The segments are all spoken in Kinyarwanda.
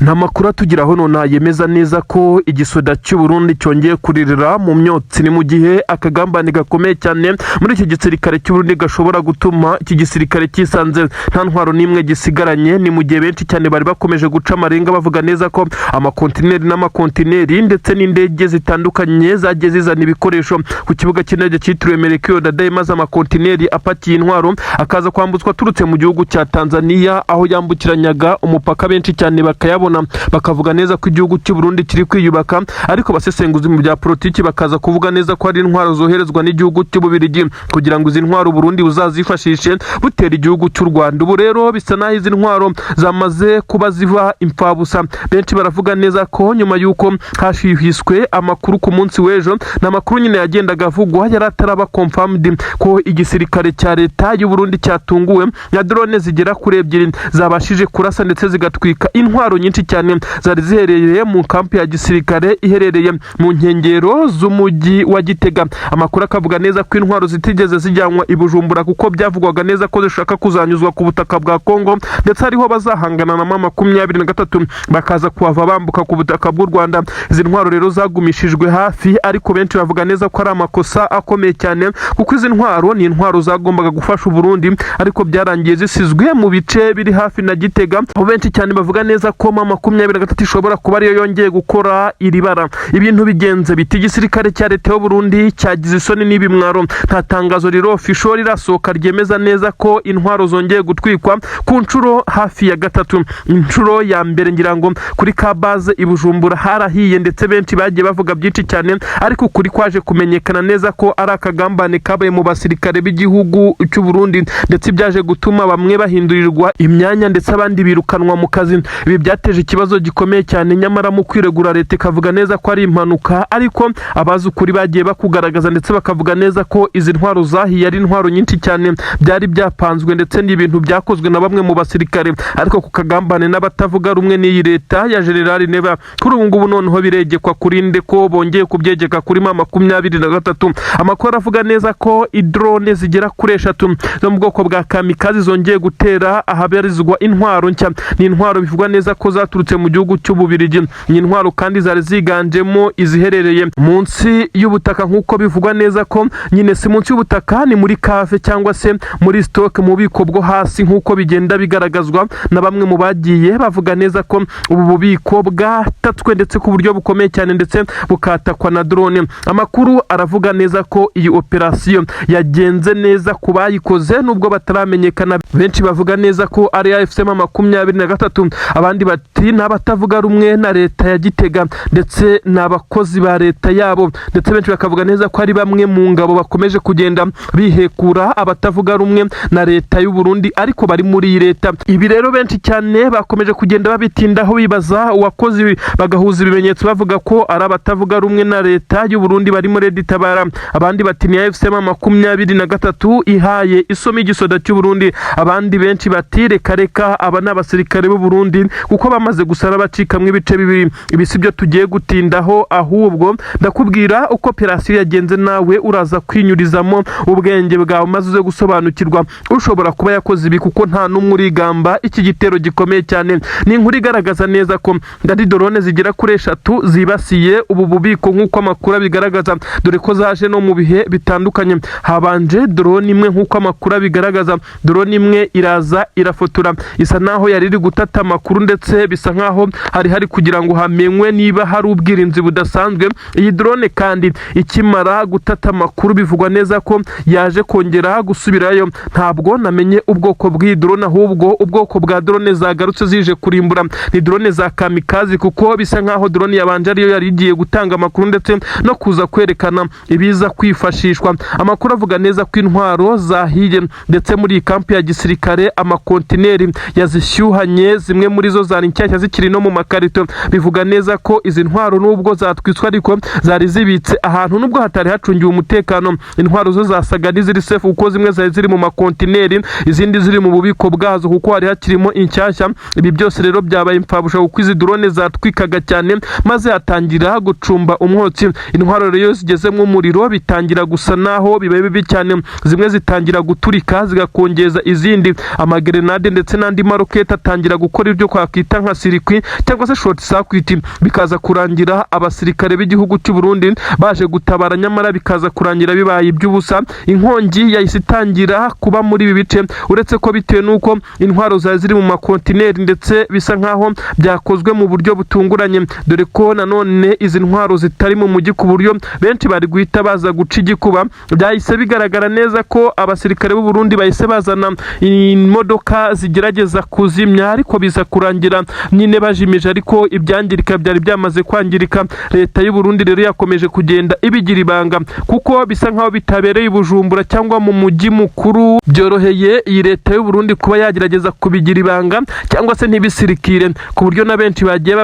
nta makuru atugeraho none yemeza neza ko igisoda cy'u Burundi cyongeye kuririra mu myotsi ni mu gihe akagambane gakomeye cyane muri iki gisirikare cy'u Burundi gashobora gutuma iki gisirikare cyisanze nta ntwaro n'imwe gisigaranye. Ni mu gihe benshi cyane bari bakomeje guca amarenga bavuga neza ko amakontineri ndetse n'indege zitandukanye zagiye zizana ibikoresho ku kibuga cy'indege cyitiriwe Melchior Ndadaye, maze amakontineri apakiye intwaro akaza kwambutswa aturutse mu gihugu cya Tanzania aho yambukiranyaga umupaka. Benshi cyane bakayabona bakavuga neza ko igihugu cy'u Burundi kiri kwiyubaka, ariko basesenguzi mu bya politiki bakaza kuvuga neza ko ari intwaro zoherezwa n'igihugu cy'Ububirigi kugira ngo izi ntwaro Burundi uzazifashishe butera igihugu cy'u Rwanda. Ubu rero bisa naho izi ntwaro zamaze kuba ziva impfabusa. Benshi baravuga neza ko nyuma y'uko hashihiswe amakuru ku munsi w'ejo, n'amakuru nyine yagendaga avugwa yari ataraba confirmed ko igisirikare cya leta y'u Burundi cyatunguwe na drone zigera kuri 2 zabashije kurasa ndetse zigatwika intwaro nyinshi cyane zari ziherereye mu kampi ya gisirikare iherereye mu nkengero z'umujyi wa Gitega. Amakuru akavuga neza ko intwaro zitigeze zijyanwa i Bujumbura kuko byavugwaga neza ko zishaka kuzanyuzwa ku butaka bwa Kongo, ndetse ariho bazahangana na M23 bakaza kuhava bambuka ku butaka bw'u Rwanda. Izi ntwaro rero zagumishijwe hafi, ariko benshi bavuga neza ko ari amakosa akomeye cyane kuko izi ntwaro ni intwaro zagombaga gufasha u Burundi, ariko byarangiye zisizwe mu bice biri hafi na Gitega. Aho benshi cyane bavuga neza ko M23 ishobora kuba ariyo yongeye gukora iri bara. Ibintu bigenze biti igisirikare cya leta y'u Burundi cyagize isoni n'ibimwaro. Nta tangazo rero official rirasohoka ryemeza neza ko intwaro zongeye gutwikwa ku nshuro hafi ya gatatu. Inshuro ya mbere ngira ngo kuri ka base i Bujumbura harahiye, ndetse benshi bagiye bavuga byinshi cyane, ariko kuri kwaje kumenyekana neza ko ari akagambane kabaye mu basirikare b'igihugu cy'u Burundi, ndetse byaje gutuma bamwe bahindurirwa imyanya ndetse abandi birukanwa mu kazi. Ibi byateje ikibazo gikomeye cyane, nyamara mu kwiregura leta ikavuga neza ko ari impanuka, ariko abazi ukuri bagiye bakugaragaza ndetse bakavuga neza ko izi ntwaro zahiye ari intwaro nyinshi cyane byari byapanzwe, ndetse n'ibintu byakozwe na bamwe mu basirikare, ariko ku kagambane n'abatavuga rumwe n'iyi leta ya General Neva. Kuri ubu ngubu noneho biregekwa kurinde ko bongeye kubyegeka kuri M23. Amakuru avuga neza ko idrone zigera kuri 3 zo mu bwoko bwa kamikazi zongeye gutera ahabarizwa intwaro nshya. Ni intwaro bivugwa neza ko zaturutse mu gihugu cy'Ububirigi. Ni intwaro kandi zari ziganjemo iziherereye munsi y'ubutaka, nk'uko bivugwa neza ko nyine si munsi y'ubutaka, ni muri kafe cyangwa se muri stock mu bubiko bwo hasi, nk'uko bigenda bigaragazwa na bamwe mu bagiye bavuga neza ko ubu bubiko bwatatswe ndetse ku buryo bukomeye cyane, ndetse bukatakwa na drone. Amakuru aravuga neza ko iyi operation yagenze neza ku bayikoze nubwo bataramenyekana. Benshi bavuga neza ko ari AFC M23, abandi bati n'abatavuga rumwe na leta ya Gitega ndetse n'abakozi ba leta yabo, ndetse benshi bakavuga neza ko ari bamwe mu ngabo bakomeje kugenda bihekura abatavuga rumwe na leta y'u Burundi, ariko bari muri leta. Ibi rero benshi cyane bakomeje kugenda babitindaho bibaza uwakozi, bagahuza ibimenyetso bavuga ko ari abatavuga rumwe na leta y'u Burundi bari muri Tabara. Abandi bati ni AFC M23 ihaye isomo igisoda cy'u Burundi. Abandi benshi bati reka aba n'abasirikare b'u Burundi kuko bamaze gusara bacikamwe ibice bibiri. Ibi sibyo tugiye gutindaho, ahubwo ndakubwira uko operation yagenze, nawe uraza kwinyurizamo ubwenge bwawe maze uze gusobanukirwa ushobora kuba yakoze ibi, kuko nta numwe urigamba iki gitero gikomeye cyane. Ni inkuru igaragaza neza ko ndari drone zigera kuri 3 zibasiye ubu bubiko nk'uko amakuru bigaragaza, dore ko zaje no mu bihe bitandukanye. Habanje drone imwe nk'uko amakuru bigaragaza, drone imwe iraza irafotora, isa naho yari iri gutata amakuru, ndetse bisa nkaho hari kugira ngo hamenywe niba hari ubwirinzi budasanzwe. Iyi drone kandi ikimara gutata amakuru bivugwa neza ko yaje kongera gusubirayo. Ntabwo namenye ubwoko bw'iyi drone, ahubwo ubwoko bwa drone zagarutse zije kurimbura ni drone za kamikazi, kuko bisa nkaho drone yabanje ariyo yari igiye gutanga amakuru ndetse no kuza kwerekana ibiza kwifashishwa. Amakuru avuga neza ko intwaro zahiye, ndetse muri kampi ya gisirikare amakontineri yazishyuhanye, zimwe muri zo zari nshyashya zikiri no mu makarito. Bivuga neza ko izi ntwaro nubwo zatwiswa ariko zari zibitse ahantu nubwo hatari hacungiwe umutekano. Intwaro zo zasaga n'iziri safe kuko zimwe zari ziri mu makontineri, izindi ziri mu bubiko bwazo kuko hari hakirimo inshyashya. Ibi byose rero byabaye impfabusha kuko izi drone zatwikaga cyane maze hatangira gucumba umwotsi. Intwaro rero zigezemo umuriro bitangira gusa naho bibaye bibi cyane, zimwe zitangira guturika zigakongeza izindi. Amagrenade ndetse n'andi marokete atangira gukora ibyo kwakwita nka nka sirikwi cyangwa se short circuit, bikaza kurangira abasirikare b'igihugu cy'u Burundi baje gutabara, nyamara bikaza kurangira bibaye iby'ubusa. Inkongi yahise itangira kuba muri ibi bice, uretse ko bitewe n'uko intwaro ziri mu makontineri ndetse bisa nkaho byakozwe mu buryo butunguranye, dore ko nanone izi ntwaro zitari mu mujyi ku buryo benshi bari guhita baza guca igikuba. Byahise bigaragara neza ko abasirikare b'u Burundi bahise bazana imodoka zigerageza kuzimya, ariko biza kurangira nyine bajimije, ariko ibyangirika byari byamaze kwangirika. Leta y'u Burundi rero yakomeje kugenda ibigira ibanga, kuko bisa nkaho bitabereye i Bujumbura cyangwa mu mujyi mukuru byoroheye iyi leta y'u Burundi kuba yagerageza kubigira ibanga cyangwa se ntibisirikire, ku buryo na benshi bagiye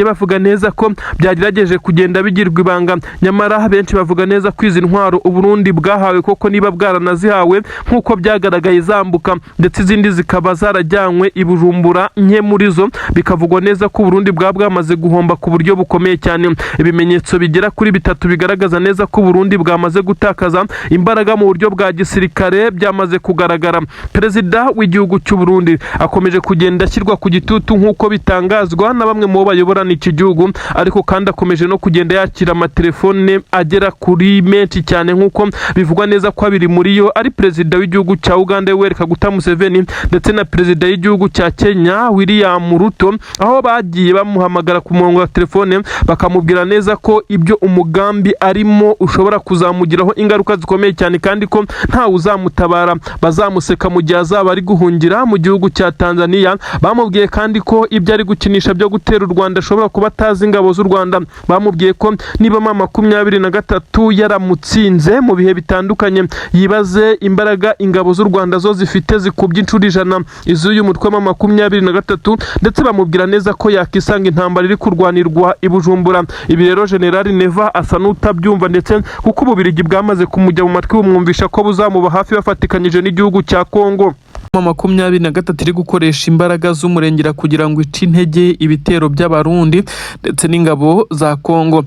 bavuga neza ko byagerageje kugenda bigirwa ibanga. Nyamara benshi bavuga neza ko izi ntwaro u Burundi bwahawe koko niba bwaranazihawe nk'uko byagaragaye zambuka, ndetse izindi zikaba zarajyanywe i Bujumbura, nke muri zo bikavugwa neza ko u Burundi bwamaze guhomba ku buryo bukomeye cyane. Ibimenyetso bigera kuri 3 bigaragaza neza ko u Burundi bwamaze gutakaza imbaraga mu buryo bwa gisirikare byamaze kugaragara. Perezida w'igihugu cy'u Burundi akomeje kugenda ashyirwa ku gitutu nk'uko bitangazwa na bamwe mu bayoborana iki gihugu, ariko kandi akomeje no kugenda yakira amatelefone agera kuri menshi cyane, nk'uko bivugwa neza ko abiri muri yo ari perezida w'igihugu cya Uganda Yoweri Kaguta Museveni ndetse na perezida w'igihugu cya Kenya William Ruto, aho bagiye bamuhamagara ku murongo wa telefone bakamubwira neza ko ibyo umugambi arimo ushobora kuzamugiraho ingaruka zikomeye cyane, kandi ko nta uzamutabara, bazamuseka mu gihe azaba ari guhungira mu gihugu cya Tanzania. Bamubwiye kandi ko ibyo ari gukinisha byo gutera u Rwanda ashobora kuba atazi ingabo z'u Rwanda. Bamubwiye ko niba mama 23 yaramutsinze mu bihe bitandukanye, yibaze imbaraga ingabo z'u Rwanda zo zifite zikubye inshuro 100 iz'uyu mutwe wa 23, ndetse bamubwira neza ko yakisanga intambara iri kurwanirwa i Bujumbura. Ibi rero General Neva asa n'utabyumva, ndetse kuko Ububirigi bwamaze kumujya mu matwi bumwumvisha ko buzamuba hafi bafatikanyije n'igihugu cya Kongo. 23 iri gukoresha imbaraga z'umurengera kugira ngo ice intege ibitero by'abarundi ndetse n'ingabo za Kongo.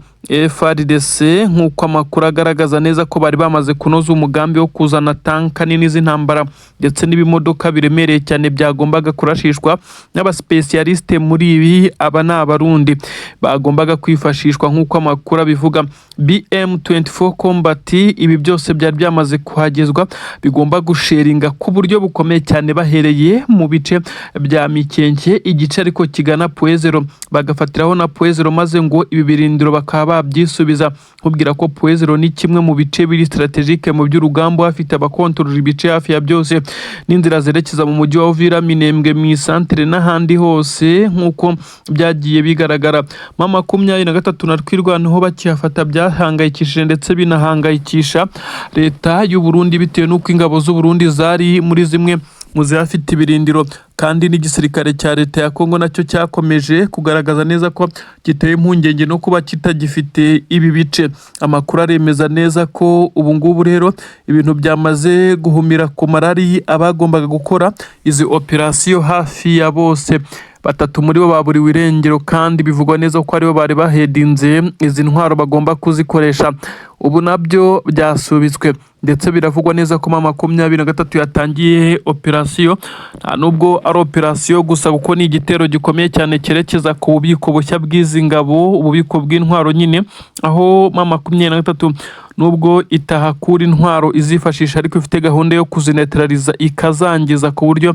FARDC nk'uko amakuru agaragaza neza ko bari bamaze kunoza umugambi wo kuzana tanka nini z'intambara ndetse n'ibimodoka biremereye cyane byagombaga kurashishwa n'abasipesiyaliste muri ibi. Aba ni abarundi bagombaga kwifashishwa nk'uko amakuru abivuga. BM24 Combat, ibi byose byari byamaze kuhagezwa, bigomba gusheringa ku buryo bukomeye cyane bahereye mu bice bya Mikenke, igice ariko kigana Puezero, bagafatiraho na Puezero, maze ngo ibi birindiro bakaba babyisubiza. Kubwira ko Puezero ni kimwe mu bice biri strategique mu by'urugamba, hafite abakontorora ibice hafi ya byose, n'inzira zerekeza mu mujyi wa Uvira, Minembwe, mu centre n'ahandi hose nk'uko byagiye bigaragara. Mama 23 na twirwanaho bakihafata byahangayikishije ndetse binahangayikisha leta y'u Burundi, bitewe n'uko ingabo z'u Burundi zari muri zimwe mu zifite ibirindiro, kandi n'igisirikare cya leta ya Kongo nacyo cyakomeje kugaragaza neza ko giteye impungenge no kuba kitagifite ibi bice. Amakuru aremeza neza ko ubu ngubu rero ibintu byamaze guhumira ku marari abagombaga gukora izi operasiyo hafi ya bose. 3 muri bo baburiwe irengero, kandi bivugwa neza ko aribo bari bahedinze izi ntwaro bagomba kuzikoresha. Ubu nabyo byasubitswe, ndetse biravugwa neza ko mama 23 yatangiye operasiyo. Nta nubwo ari operasiyo gusa, kuko ni igitero gikomeye cyane cyerekeza ku bubiko bushya bw'izi ngabo, ububiko bw'intwaro nyine, aho mama 23 nubwo itahakura intwaro izifashisha, ariko ifite gahunda yo kuzinetraliza ikazangiza, ku buryo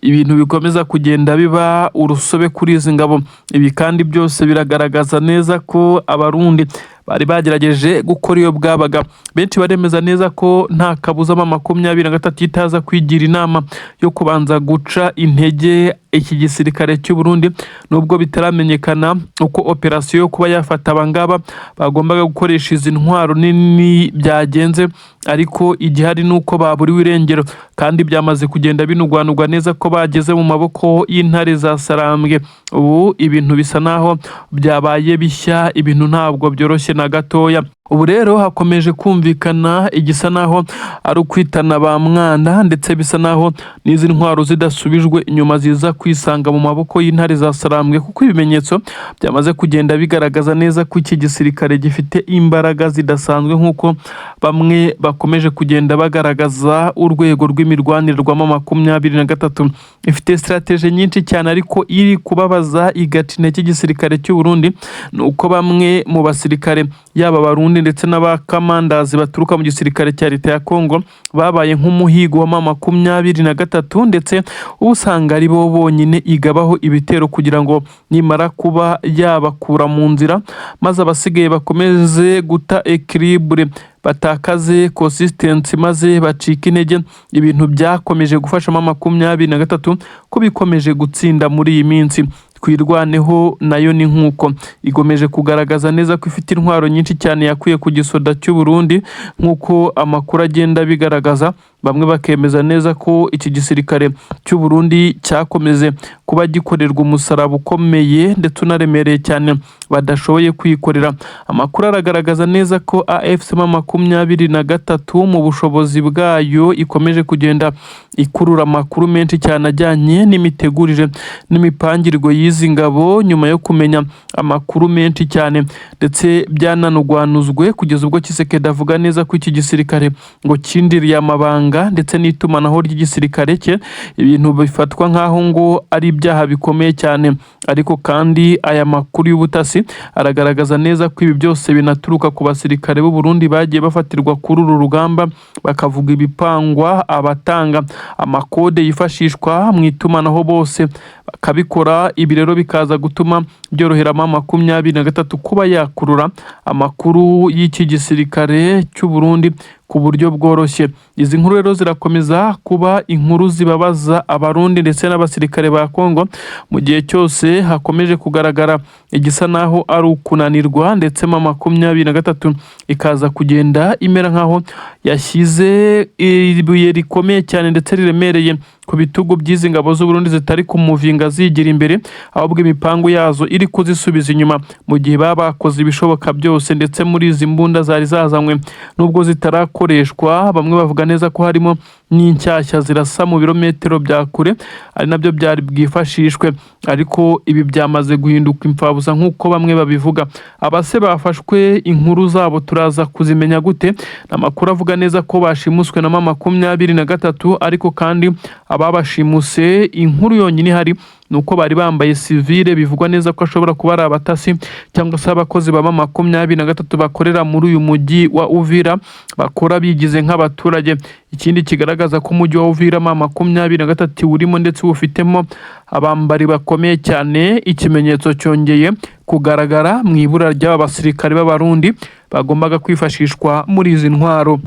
ibintu bikomeza kugenda biba urusobe kuri izi ngabo. Ibi kandi byose biragaragaza neza ko abarundi bari bagerageje gukora iyo bwabaga. Benshi baremeza neza ko nta kabuza mama 23 itaza kwigira inama yo kubanza guca intege iki gisirikare cy'u Burundi, nubwo bitaramenyekana uko operasiyo yo kuba yafata abangaba bagombaga gukoresha izi ntwaro nini byagenze, ariko igihari nuko baburiwe irengero, kandi byamaze kugenda binugwanugwa neza ko bageze mu maboko y'intare za Sarambwe. Ubu ibintu bisa naho byabaye bishya, ibintu ntabwo byoroshye na gatoya. ubu rero hakomeje kumvikana igisa naho ari ukwitana ba mwana, ndetse bisa naho n'izi ntwaro zidasubijwe inyuma ziza kwisanga mu maboko y'intare za Sarambwe, kuko ibimenyetso byamaze kugenda bigaragaza neza ko iki gisirikare gifite imbaraga zidasanzwe, nk'uko bamwe bakomeje kugenda bagaragaza. Urwego rw'imirwanire rwa M23 ifite strategie nyinshi cyane, ariko iri kubabaza igaca intege igisirikare cy'u Burundi ni uko bamwe mu basirikare yaba Barundi ndetse n'abakamandazi baturuka mu gisirikare cya leta ya Kongo babaye nk'umuhigo wa M23, ndetse usanga ari bo bonyine igabaho ibitero kugira ngo nimara kuba yabakura mu nzira, maze abasigaye bakomeze guta equilibre, batakaze consistency, maze bacika intege. Ibintu byakomeje gufasha M23 ko bikomeje gutsinda muri iyi minsi. Twirwaneho nayo ni nk'uko igomeje kugaragaza neza ko ifite intwaro nyinshi cyane yakuye ku gisoda cy'u Burundi, nk'uko amakuru agenda bigaragaza. Bamwe bakemeza neza ko iki gisirikare cy'u Burundi cyakomeze kuba gikorerwa umusaraba ukomeye ndetse unaremereye cyane badashoboye kwikorera. Amakuru aragaragaza neza ko AFC M23 mu bushobozi bwayo ikomeje kugenda ikurura amakuru menshi cyane ajyanye n'imitegurire n'imipangirwe y'izi ngabo, nyuma yo kumenya amakuru menshi cyane ndetse byananugwanuzwe kugeza ubwo Tshisekedi avuga neza ko iki gisirikare ngo kindiriye amabanga ndetse n'itumanaho ry'igisirikare cye, ibintu bifatwa nk'aho ngo ari ibyaha bikomeye cyane. Ariko kandi aya makuru y'ubutasi aragaragaza neza ko ibi byose binaturuka ku basirikare b'u Burundi bagiye bafatirwa kuri uru rugamba, bakavuga ibipangwa, abatanga amakode yifashishwa mu itumanaho bose bakabikora. Ibi rero bikaza gutuma byorohera M23 kuba yakurura amakuru y'iki gisirikare cy'u Burundi ku buryo bworoshye. Izi nkuru rero zirakomeza kuba inkuru zibabaza Abarundi ndetse n'abasirikare ba Kongo, mu gihe cyose hakomeje kugaragara igisa naho ari ukunanirwa, ndetse M23 ikaza kugenda imera nkaho yashyize ibuye rikomeye cyane ndetse riremereye ku bitugu by'izi ngabo z'u Burundi zitari kumuvinga zigira imbere, ahubwo imipango yazo iri kuzisubiza inyuma, mu gihe baba bakoze ibishoboka byose. Ndetse muri izi mbunda zari zazanywe nubwo zitarakoreshwa, bamwe bavuga neza ko harimo n'inshyashya zirasa mu birometero bya kure, ari nabyo byari bwifashishwe, ariko ibi byamaze guhinduka imfabusa nk'uko bamwe babivuga. Abase bafashwe inkuru zabo turaza kuzimenya gute? Amakuru avuga neza ko bashimuswe na M23, ariko kandi ababashimuse inkuru yonyine ihari nuko bari bambaye civile, bivugwa neza ko ashobora kuba ari abatasi cyangwa se abakozi ba M23 bakorera muri uyu mujyi wa Uvira, bakora bigize nk'abaturage. Ikindi kigaragaza ko umujyi wa Uvira M23 urimo ndetse ufitemo abambari bakomeye cyane, ikimenyetso cyongeye kugaragara mu ibura ry'aba basirikare b'Abarundi bagombaga kwifashishwa muri izi ntwaro.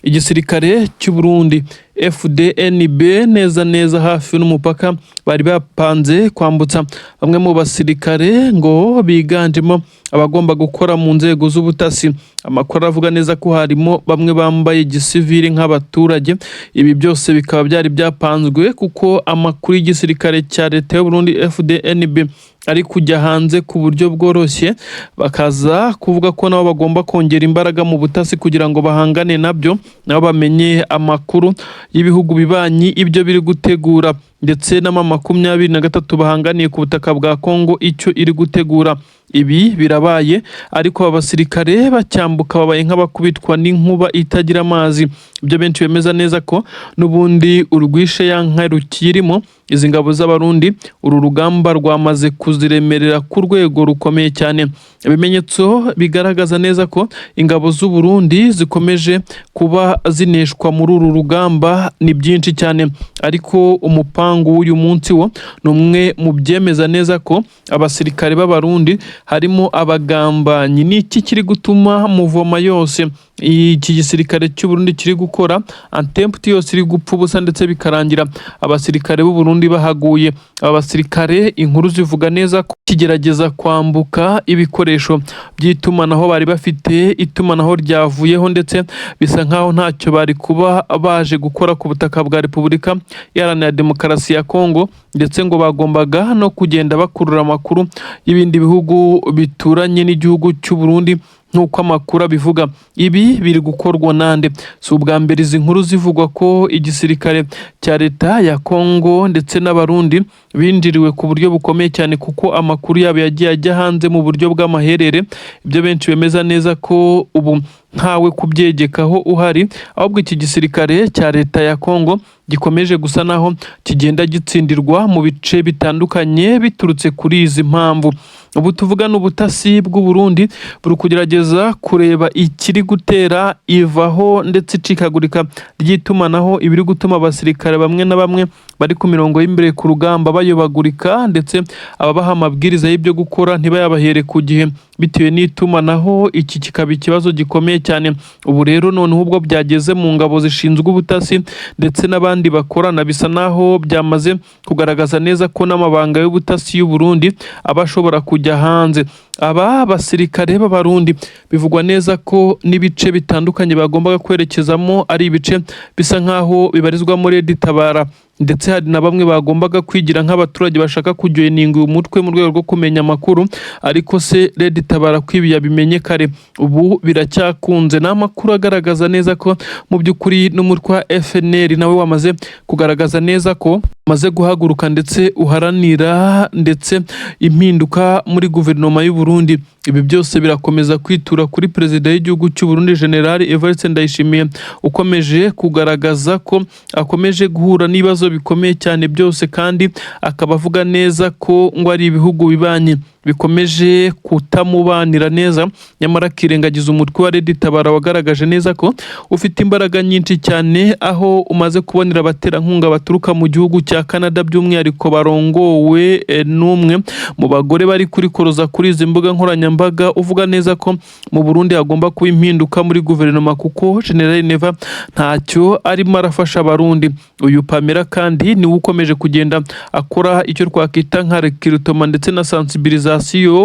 Igisirikare cy'u Burundi FDNB neza hafi n'umupaka bari bapanze kwambutsa bamwe mu basirikare ngo biganjemo abagomba gukora mu nzego z'ubutasi. Amakuru avuga neza ko harimo bamwe bambaye gisivili nk'abaturage. Ibi byose bikaba byari byapanzwe kuko amakuru y'igisirikare cya leta y'u Burundi FDNB ari kujya hanze ku buryo bworoshye, bakaza kuvuga ko nabo bagomba kongera imbaraga mu butasi kugira ngo bahangane nabyo, nabo bamenye amakuru y'ibihugu bibanyi ibyo biri gutegura, ndetse na M23 bahanganiye ku butaka bwa Kongo icyo iri gutegura. Ibi birabaye, ariko abasirikare bacyambuka babaye nk'abakubitwa n'inkuba itagira amazi. Ibyo benshi bemeza neza ko n'ubundi urwishe ya nka rukirimo izi ngabo z'Abarundi, uru rugamba rwamaze kuziremerera ku rwego rukomeye cyane. Ibimenyetso bigaragaza neza ko ingabo z'u Burundi zikomeje kuba zineshwa muri uru rugamba ni byinshi cyane, ariko umupango w'uyu munsi wo ni umwe mu byemeza neza ko abasirikare b'Abarundi harimo abagambanyi. Ni iki kiri gutuma muvoma yose iki gisirikare cy'u Burundi kiri gukora, attempt yose iri gupfa ubusa ndetse bikarangira abasirikare b'u Burundi bahaguye? Aba basirikare inkuru zivuga neza ko kigerageza kwambuka ibikoresho by'itumanaho bari bafite, itumanaho ryavuyeho ndetse bisa nkaho ntacyo bari kuba baje gukora ku butaka bwa Repubulika Iharanira Demokarasi ya Kongo. ndetse ngo bagombaga no kugenda bakurura amakuru y'ibindi bihugu bituranye n'igihugu cy'u Burundi nk'uko amakuru abivuga. Ibi biri gukorwa nande? Si ubwa mbere izi nkuru zivugwa ko igisirikare cya leta ya Kongo ndetse n'abarundi binjiriwe ku buryo bukomeye cyane, kuko amakuru yabo yagiye ajya hanze mu buryo bw'amaherere. Ibyo benshi bemeza neza ko ubu ntawe kubyegekaho uhari, ahubwo iki gisirikare cya leta ya Kongo gikomeje gusa naho kigenda gitsindirwa mu bice bitandukanye biturutse kuri izi mpamvu. Ubu tuvugana ubutasi bw'u Burundi buri kugerageza kureba ikiri gutera ivaho ndetse icikagurika ry'itumanaho, ibiri gutuma abasirikare bamwe na bamwe bari ku mirongo y'imbere ku rugamba bayobagurika, ndetse ababaha amabwiriza y'ibyo gukora ntibayabahere ku gihe bitewe n'itumanaho. Iki kikaba ikibazo gikomeye cyane. Ubu rero noneho ubwo byageze mu ngabo zishinzwe ubutasi ndetse n'abandi bakorana, bisa naho byamaze kugaragaza neza ko n'amabanga y'ubutasi y'u Burundi aba ashobora kujya hanze. Aba basirikare b'abarundi bivugwa neza ko n'ibice bitandukanye bagombaga kwerekezamo ari ibice bisa nkaho bibarizwamo Red Tabara, ndetse hari na bamwe bagombaga kwigira nk'abaturage bashaka kujoininga uyu mutwe mu rwego rwo kumenya amakuru, ariko se Red Tabara kwibi yabimenye kare. Ubu biracyakunze. N'amakuru agaragaza neza ko mu by'ukuri n'umutwe wa FNL nawe wamaze kugaragaza neza ko maze guhaguruka ndetse uharanira ndetse impinduka muri guverinoma y'u Burundi. Ibi byose birakomeza kwitura kuri perezida w'igihugu cy'u Burundi General Evariste Ndayishimiye, ukomeje kugaragaza ko akomeje guhura n'ibibazo bikomeye cyane byose, kandi akaba avuga neza ko ngo ari ibihugu bibanye bikomeje kutamubanira neza, nyamara akirengagiza umutwe wa Red Tabara wagaragaje neza ko ufite imbaraga nyinshi cyane, aho umaze kubonera abaterankunga baturuka mu gihugu cya Canada, by'umwihariko barongowe n'umwe mu bagore bari kurikoroza kuri izi mbuga nkoranyambaga, uvuga neza ko mu Burundi hagomba kuba impinduka muri guverinoma, kuko General Neva ntacyo arimo arafasha abarundi. Uyu Pamela kandi niwe ukomeje kugenda akora icyo twakwita nka recruitment ndetse na sensibilisation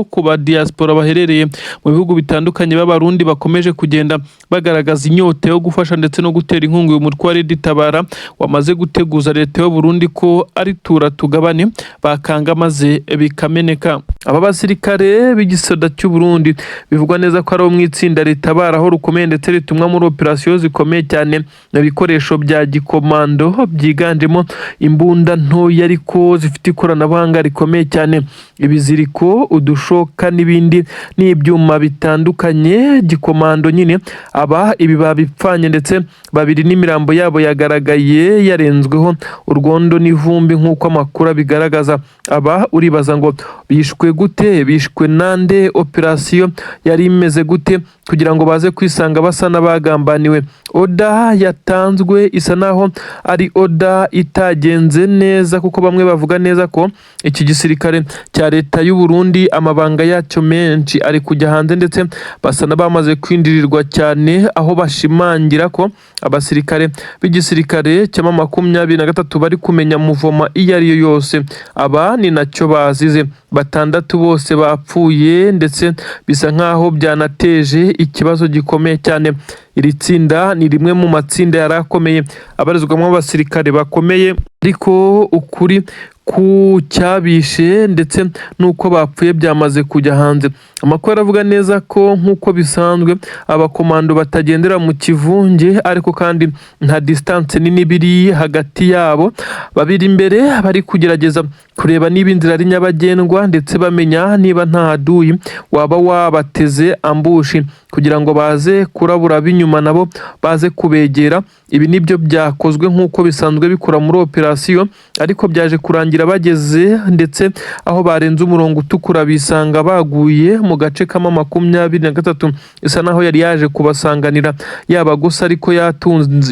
ku ba diaspora baherereye mu bihugu bitandukanye b'abarundi bakomeje kugenda bagaragaza inyota yo gufasha ndetse no gutera inkunga uyu mutwe wa Red Tabara wamaze guteguza leta y'u Burundi ko ari tura tugabane bakanga maze bikameneka. Aba basirikare b'igisoda cy'u Burundi bivugwa neza ko ari mu itsinda ritabara aho rukomeye ndetse ritumwa muri operasiyo zikomeye cyane, ibikoresho bya gikomando byiganjemo imbunda ntoya ariko zifite ikoranabuhanga rikomeye cyane, ibiziriko, udushoka n'ibindi n'ibyuma bitandukanye. Gikomando nyine aba ibi babipfanye, ndetse babiri n'imirambo yabo yagaragaye yarenzweho urwondo n'ivumbi nk'uko amakuru abigaragaza. Aba uribaza ngo bishwe gute, bishwe nande, operasiyo yari imeze gute kugira ngo baze kwisanga basa n'abagambaniwe? Oda yatanzwe isa naho ari oda itagenze neza, kuko bamwe bavuga neza ko iki gisirikare cya leta y'u Burundi amabanga yacyo menshi ari kujya hanze, ndetse basa n'abamaze kwindirirwa cyane, aho bashimangira ko abasirikare b'igisirikare cya 23 bari kumenya muvoma iyo ari yo yose. Aba ni nacyo bazize, 6 bose bapfuye, ndetse bisa nkaho byanateje ikibazo gikomeye cyane. Iri tsinda ni rimwe mu matsinda yari akomeye abarizwamo abasirikare bakomeye, ariko ukuri ku cyabishe ndetse nuko bapfuye byamaze kujya hanze. Amakuru aravuga neza ko nk'uko bisanzwe abakomando batagendera mu kivunge, ariko kandi nta distance nini biri hagati yabo. Babiri imbere bari kugerageza kureba niba inzira ari nyabagendwa, ndetse bamenya niba nta haduyi waba wabateze ambushi, kugira ngo baze kurabura b'inyuma nabo baze kubegera. Ibi nibyo byakozwe nk'uko bisanzwe bikora muri operasiyo, ariko byaje kurangira bageze ndetse aho barenze umurongo utukura bisanga baguye mu gace kama 23. Isa naho yari yaje kubasanganira yaba gusa, ariko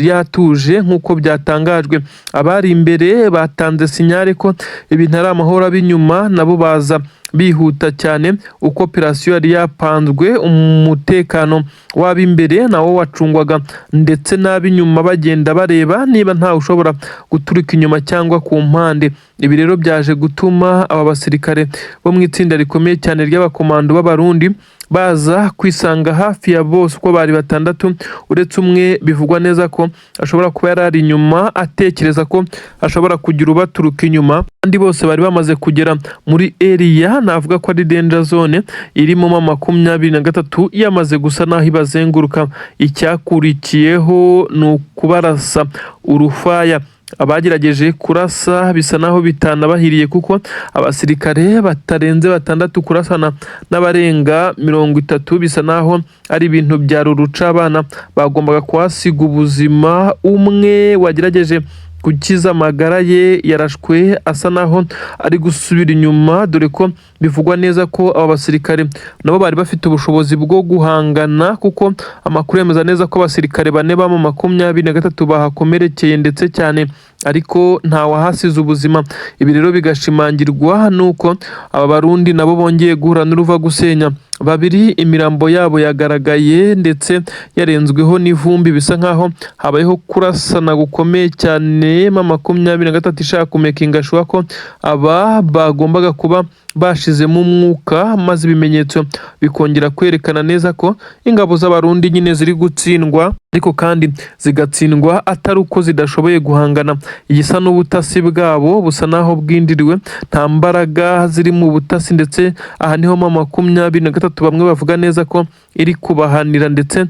yatuje nk'uko byatangajwe. Abari imbere batanze sinyare ko ibintu ari amahoro, ab'inyuma nabo baza bihuta cyane. Uko operasiyo yari yapanzwe, umutekano w'ab'imbere nawo wacungwaga, ndetse n'ab'inyuma bagenda bareba niba ntawe ushobora guturuka inyuma cyangwa ku mpande. ibi rero byaje gutuma aba basirikare bo mu itsinda rikomeye cyane ry'abakomando b'abarundi baza kwisanga hafi ya bose uko bari 6 uretse umwe bivugwa neza ko ashobora kuba yarari inyuma atekereza ko ashobora kugira ubaturuka inyuma, kandi bose bari bamaze kugera muri area navuga ko ari danger zone irimo 23 yamaze gusa naho ibazenguruka. Icyakurikiyeho ni ukubarasa urufaya. Abagerageje kurasa bisa naho bitanabahiriye kuko abasirikare batarenze 6 kurasana n'abarenga 30 bisa naho ari ibintu bya ruruca abana bagombaga kuhasiga ubuzima. Umwe wagerageje gukiza amagara ye yarashwe asa naho ari gusubira inyuma, dore ko bivugwa neza ko aba basirikare nabo bari bafite ubushobozi bwo guhangana, kuko amakuru yemeza neza ko abasirikare 4 bamo 23 bahakomerekeye ndetse cyane, ariko nta wahasize ubuzima. Ibi rero bigashimangirwa nuko aba barundi nabo bongeye guhura n'uruva gusenya. 2 imirambo yabo yagaragaye ndetse yarenzweho n'ivumbi, bisa nkaho habayeho kurasana gukomeye cyane. 23 ishaka kumekinga shuwa ko aba bagombaga kuba bashizemo umwuka, maze ibimenyetso bikongera kwerekana neza ko ingabo z'abarundi nyine ziri gutsindwa, ariko kandi zigatsindwa atari uko zidashoboye guhangana. Igisa n'ubutasi bwabo busa naho bwindiriwe, nta mbaraga ziri mu butasi, ndetse aha niho 23 bamwe bavuga neza ko iri kubahanira ndetse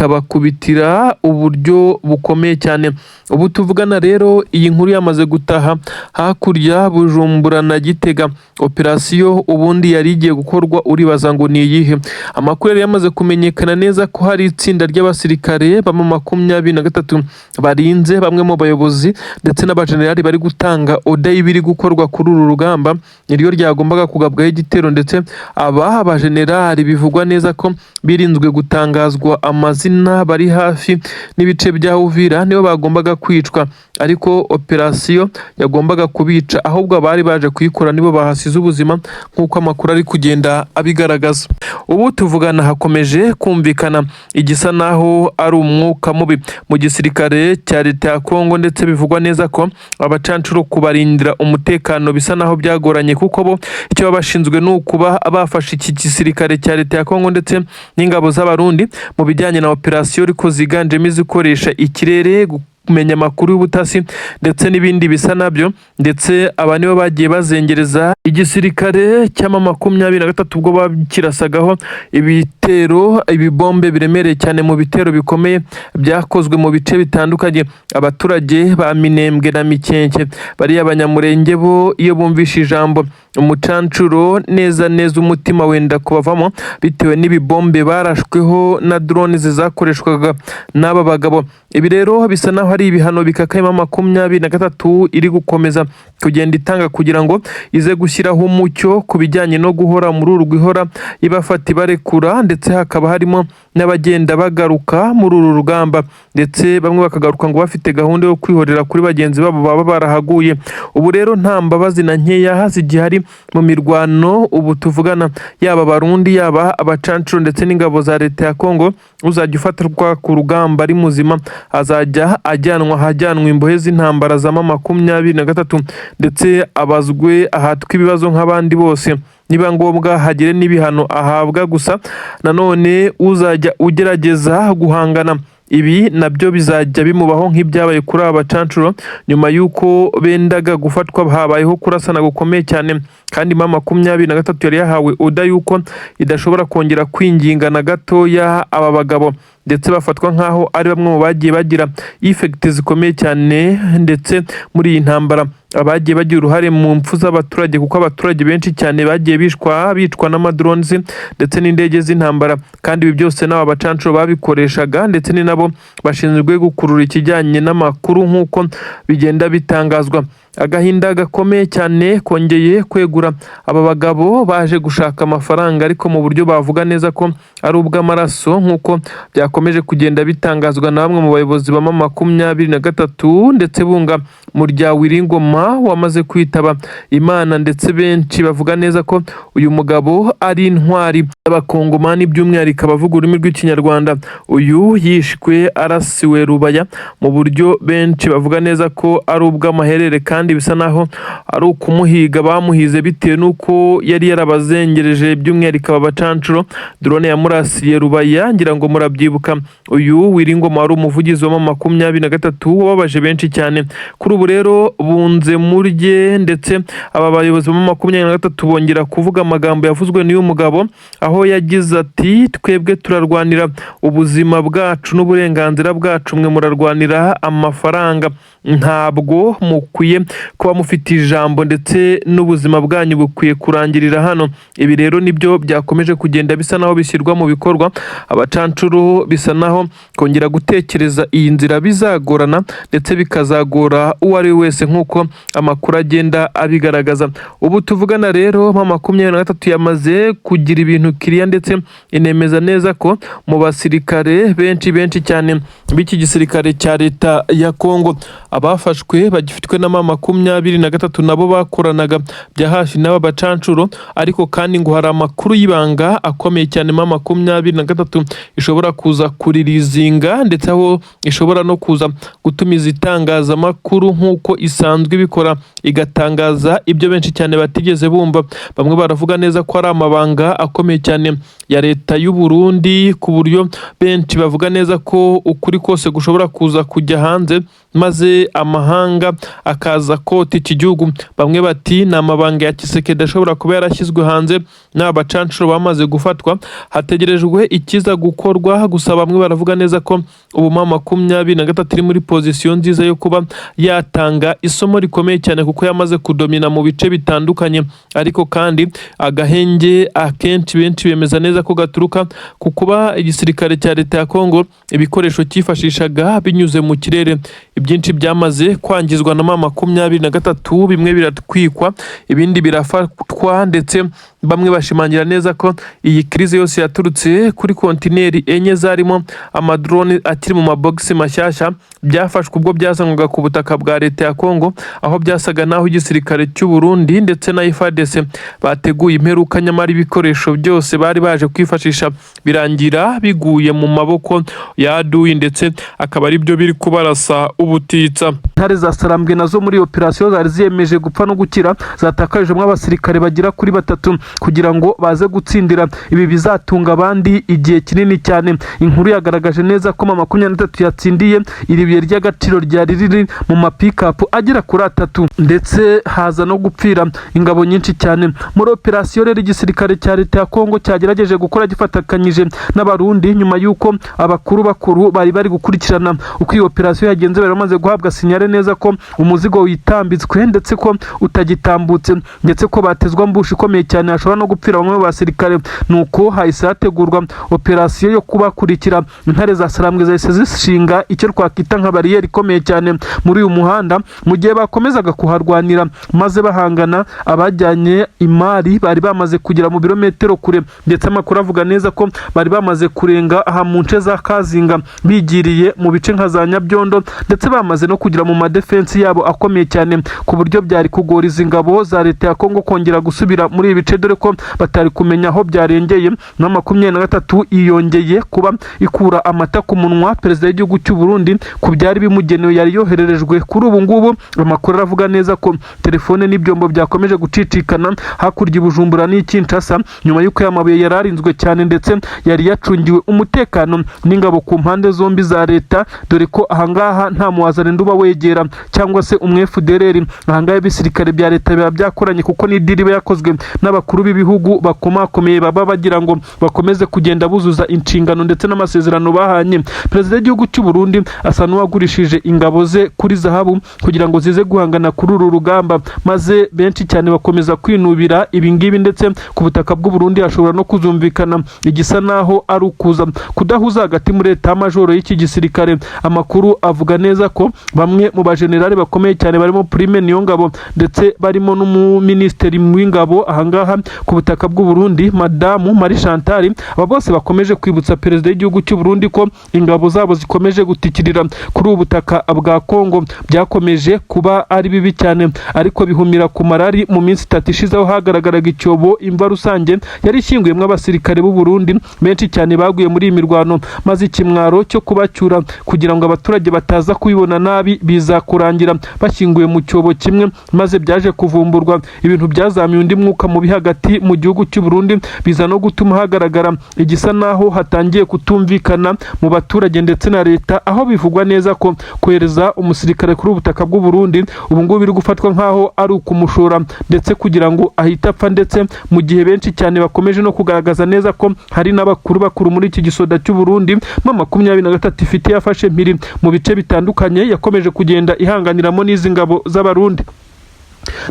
ikabakubitira uburyo bukomeye cyane. Ubu tuvugana rero iyi nkuru yamaze gutaha hakurya Bujumbura na Gitega. Operasiyo ubundi yari igiye gukorwa uribaza ngo ni iyihe? Amakuru yari yamaze kumenyekana neza ko hari itsinda ry'abasirikare bama 23 barinze bamwe mu bayobozi ndetse n'abajenerali bari gutanga oda y'ibiri gukorwa kuri uru rugamba, niryo ryagombaga kugabwaho igitero, ndetse aba abajenerali bivugwa neza ko birinzwe gutangazwa amazina bari hafi n'ibice bya Uvira nibo bagombaga kwicwa, ariko operasiyo yagombaga kubica, ahubwo abari baje kuyikora nibo bahasize ubuzima nk'uko amakuru ari kugenda abigaragaza. Ubu tuvugana hakomeje kumvikana igisa naho ari umwuka mubi mu gisirikare cya leta ya Kongo, ndetse bivugwa neza ko abacancuro kubarindira umutekano bisa naho byagoranye, kuko bo icyo babashinzwe ni ukuba bafashe iki gisirikare cya leta ya Kongo ndetse n'ingabo z'abarundi mu bijyanye na operasiyo ariko ziganjemo izikoresha ikirere, kumenya amakuru y'ubutasi ndetse n'ibindi bisa nabyo, ndetse aba nibo bagiye bazengereza igisirikare cy'ama 23 ubwo bakirasagaho ibitero, ibibombe biremereye cyane mu bitero bikomeye byakozwe mu bice bitandukanye. Abaturage ba Minembwe na Mikenke bari abanyamurenge bo iyo bumvisha ijambo umucancuro neza umutima wenda kubavamo bitewe n'ibibombe barashweho na drone zizakoreshwaga n'aba bagabo. Ibi rero bisa naho hari ibihano bikakayemo 23 iri gukomeza kugenda itanga kugira ngo ize gushyiraho umucyo ku bijyanye no guhora muri uru rwihora ibafata ibarekura, ndetse hakaba harimo n'abagenda bagaruka muri uru rugamba, ndetse bamwe bakagaruka ngo bafite gahunda yo kwihorera kuri bagenzi babo baba barahaguye. Ubu rero nta mbabazi na nkeya zigihari mu mirwano. Ubu tuvugana yaba Barundi yaba abacancuro ndetse n'ingabo za leta ya Kongo, uzajya ufatirwa ku rugamba ari muzima azajya hajyanwa imbohe z'intambara za 23 ndetse abazwe ahatwa ibibazo nk'abandi bose, niba ngombwa hagire n'ibihano ahabwa. Gusa nanone uzajya ugerageza guhangana ibi nabyo bizajya bimubaho nk'ibyabaye kuri aba bacancuro nyuma y'uko bendaga gufatwa, habayeho kurasana gukomeye cyane, kandi 23 yari yahawe oda y'uko idashobora kongera kwinginga na gatoya aba bagabo, ndetse bafatwa nkaho ari bamwe mu bagiye bagira effect zikomeye cyane ndetse muri iyi ntambara. Abagiye bagira uruhare mu mpfu z'abaturage, kuko abaturage benshi cyane bagiye bicwa n'amadrones ndetse n'indege z'intambara, kandi ibi byose n'aba bacancuro babikoreshaga, ndetse ni nabo bashinzwe gukurura ikijyanye n'amakuru nk'uko bigenda bitangazwa. Agahinda gakomeye cyane kongeye kwegura aba bagabo baje gushaka amafaranga, ariko mu buryo bavuga neza ko ari ubw'amaraso, nk'uko byakomeje kugenda bitangazwa na bamwe mu bayobozi ba 23 ndetse bunga mu rya Wiringoma wamaze kwitaba Imana, ndetse benshi bavuga neza ko uyu mugabo ari intwari y'abakongomani, by'umwihariko abavuga ururimi rw'ikinyarwanda. Uyu yishwe arasiwe Rubaya mu buryo benshi bavuga neza ko ari ubw'amaherere, kandi kandi bisa naho ari ukumuhiga bamuhize bitewe n'uko yari yarabazengereje by'umwihariko abacancuro drone yamurasiye Rubaya ngira ngo murabyibuka. Uyu Wiringoma wari umuvugizi wa 23 wababaje benshi cyane. Kuri ubu rero bunze murye ndetse aba bayobozi ba 23 bongera kuvuga amagambo yavuzwe n'uyu mugabo aho yagize ati twebwe turarwanira ubuzima bwacu n'uburenganzira bwacu, mwe murarwanira amafaranga, ntabwo mukwiye kuba mufite ijambo ndetse n'ubuzima bwanyu bukwiye kurangirira hano. Ibi rero nibyo byakomeje kugenda bisa naho bishyirwa mu bikorwa. Abacancuro bisa naho kongera gutekereza iyi nzira bizagorana ndetse bikazagora uwo ari wese nk'uko amakuru agenda abigaragaza. Ubu tuvugana rero 23 yamaze kugira ibintu kiriya ndetse inemeza neza ko mu basirikare benshi cyane b'iki gisirikare cya leta ya Kongo abafashwe bagifitwe na 23 nabo bakoranaga bya hafi n'aba bacancuro, ariko kandi ngo hari amakuru y'ibanga akomeye cyane 23 ishobora kuza kuririzinga ndetse aho ishobora no kuza gutumiza itangazamakuru nk'uko isanzwe bikora igatangaza ibyo benshi cyane batigeze bumva. Bamwe baravuga neza ko ari amabanga akomeye cyane ya leta y'u Burundi ku buryo benshi bavuga neza ko ukuri kose gushobora kuza kujya hanze maze amahanga akaza koti iki gihugu. Bamwe bati ni amabanga ya Kisekedi ashobora kuba yarashyizwe hanze n'abacancuro bamaze gufatwa, hategerejwe ikiza gukorwa. Gusa bamwe baravuga neza ko ubu 23 iri muri pozisiyo nziza yo kuba yatanga isomo rikomeye cyane kuko yamaze kudomina mu bice bitandukanye, ariko kandi agahenge akenshi benshi bemeza neza ko gaturuka ku kuba igisirikare cya leta ya Kongo ibikoresho cyifashishaga binyuze mu kirere ibyinshi byamaze kwangizwa na 23, bimwe biratwikwa ibindi birafatwa ndetse bamwe bashimangira neza ko iyi krize yose yaturutse kuri kontineri enye zarimo amadrone akiri mu maboxi mashyashya byafashwe ubwo byazanwaga ku butaka bwa leta ya Kongo, aho byasaga naho igisirikare cy'u Burundi ndetse na FARDC bateguye imperuka, nyamara ibikoresho byose bari baje kwifashisha birangira biguye mu maboko ya aduyi ndetse akaba ari byo biri kubarasa ubutitsa. Intare za Sarambwe nazo muri operasiyo zari ziyemeje gupfa no gukira zatakajemo abasirikare bagira kuri 3 kugira ngo baze gutsindira. Ibi bizatunga abandi igihe kinini cyane. Inkuru yagaragaje neza ko 23 yatsindiye iribiye ry'agaciro ryari riri mu mapikapu agera kuri 3 ndetse haza no gupfira ingabo nyinshi cyane. Muri operasiyo rero igisirikare cya leta ya Kongo cyagerageje gukora gifatakanyije n'abarundi nyuma y'uko bakuru bari gukurikirana uko iyo operasiyo yagenze. Bari bamaze guhabwa sinyare neza ko umuzigo witambitswe ndetse ko utagitambutse ndetse ko batezwa mbushi ikomeye cyane hashobora no gupfira bamwe mu basirikare. Nuko hahise hategurwa operasiyo yo kubakurikira. Intare za Sarambwe zahise zishinga icyo twakita nka bariyeri ikomeye cyane muri uyu muhanda mu gihe bakomezaga kuharwanira, maze bahangana abajyanye imari bari bamaze kugera mu birometero kure ndetse amakuru avuga neza ko bari bamaze kurenga aha mu nce za Kazinga bigiriye mu bice nka za Nyabyondo ndetse bamaze no kugira mu madefensi yabo akomeye cyane ku buryo byari kugora izi ngabo za leta ya Kongo kongera gusubira muri ibi bice, dore ko batari kumenya aho byarengeye. Na 23 iyongeye kuba ikura amata ku munwa perezida w'igihugu cy'u Burundi ku byari bimugenewe yari yohererejwe. Kuri ubu ngubu amakuru aravuga neza ko telefone n'ibyombo byakomeje gucicikana hakurya Bujumbura n'Kinshasa nyuma y'uko yamabuye yararinzwe cyane ndetse yari yacungiwe umutekano n'ingabo ku mpande zombi za leta, dore ko ahangaha nta muwazane nduba wegera cyangwa se umwefudereri. Ahangaha ibisirikare bya leta biba byakoranye kuko ni diribe yakozwe n'abakuru b'ibihugu bakomakomeye baba bagira ngo bakomeze kugenda buzuza inshingano ndetse n'amasezerano bahanye. Perezida w'igihugu cy'u Burundi asa n'uwagurishije ingabo ze kuri zahabu kugira ngo zize guhangana kuri uru rugamba, maze benshi cyane bakomeza kwinubira ibingibi ndetse ku butaka bw'u Burundi hashobora no kuzumvikana igisa naho ari ukuza kudahuza hagati muri leta y'amajoro y'iki gisirikare. Amakuru avuga neza ko bamwe mu bajenerali bakomeye cyane barimo Prime Niyongabo ndetse barimo n'umuministeri w'ingabo ahangaha ku butaka bw'u Burundi Madamu Marie Chantal aba bose bakomeje kwibutsa perezida w'igihugu cy'u Burundi ko ingabo zabo zikomeje gutikirira kuri ubu butaka bwa Kongo byakomeje kuba ari bibi cyane ariko bihumira ku marari mu minsi 3 ishize aho hagaragaraga icyobo imva rusange yari ishyinguyemo abasirikare b'u Burundi benshi cyane baguye muri iyi mirwano maze ikimwaro cyo kubacyura kugira ngo abaturage bataza kubibona nabi biza kurangira bashyinguye mu cyobo kimwe maze byaje kuvumburwa ibintu byazamuye undi mwuka mubi hagati mu gihugu cy'u Burundi biza no gutuma hagaragara igisa naho hatangiye kutumvikana mu baturage ndetse na leta aho bivugwa neza ko kohereza umusirikare kuri ubutaka bw'u Burundi ubu ngubu biri gufatwa nkaho ari ukumushora ndetse kugira ngo ahita apfa ndetse mu gihe benshi cyane bakomeje no kugaragaza neza ko hari n'abakuru muri iki gisoda cy'u Burundi mu 23 ifite yafashe mpiri mu bice bitandukanye yakomeje kugenda ihanganiramo n'izi ngabo z'abarundi.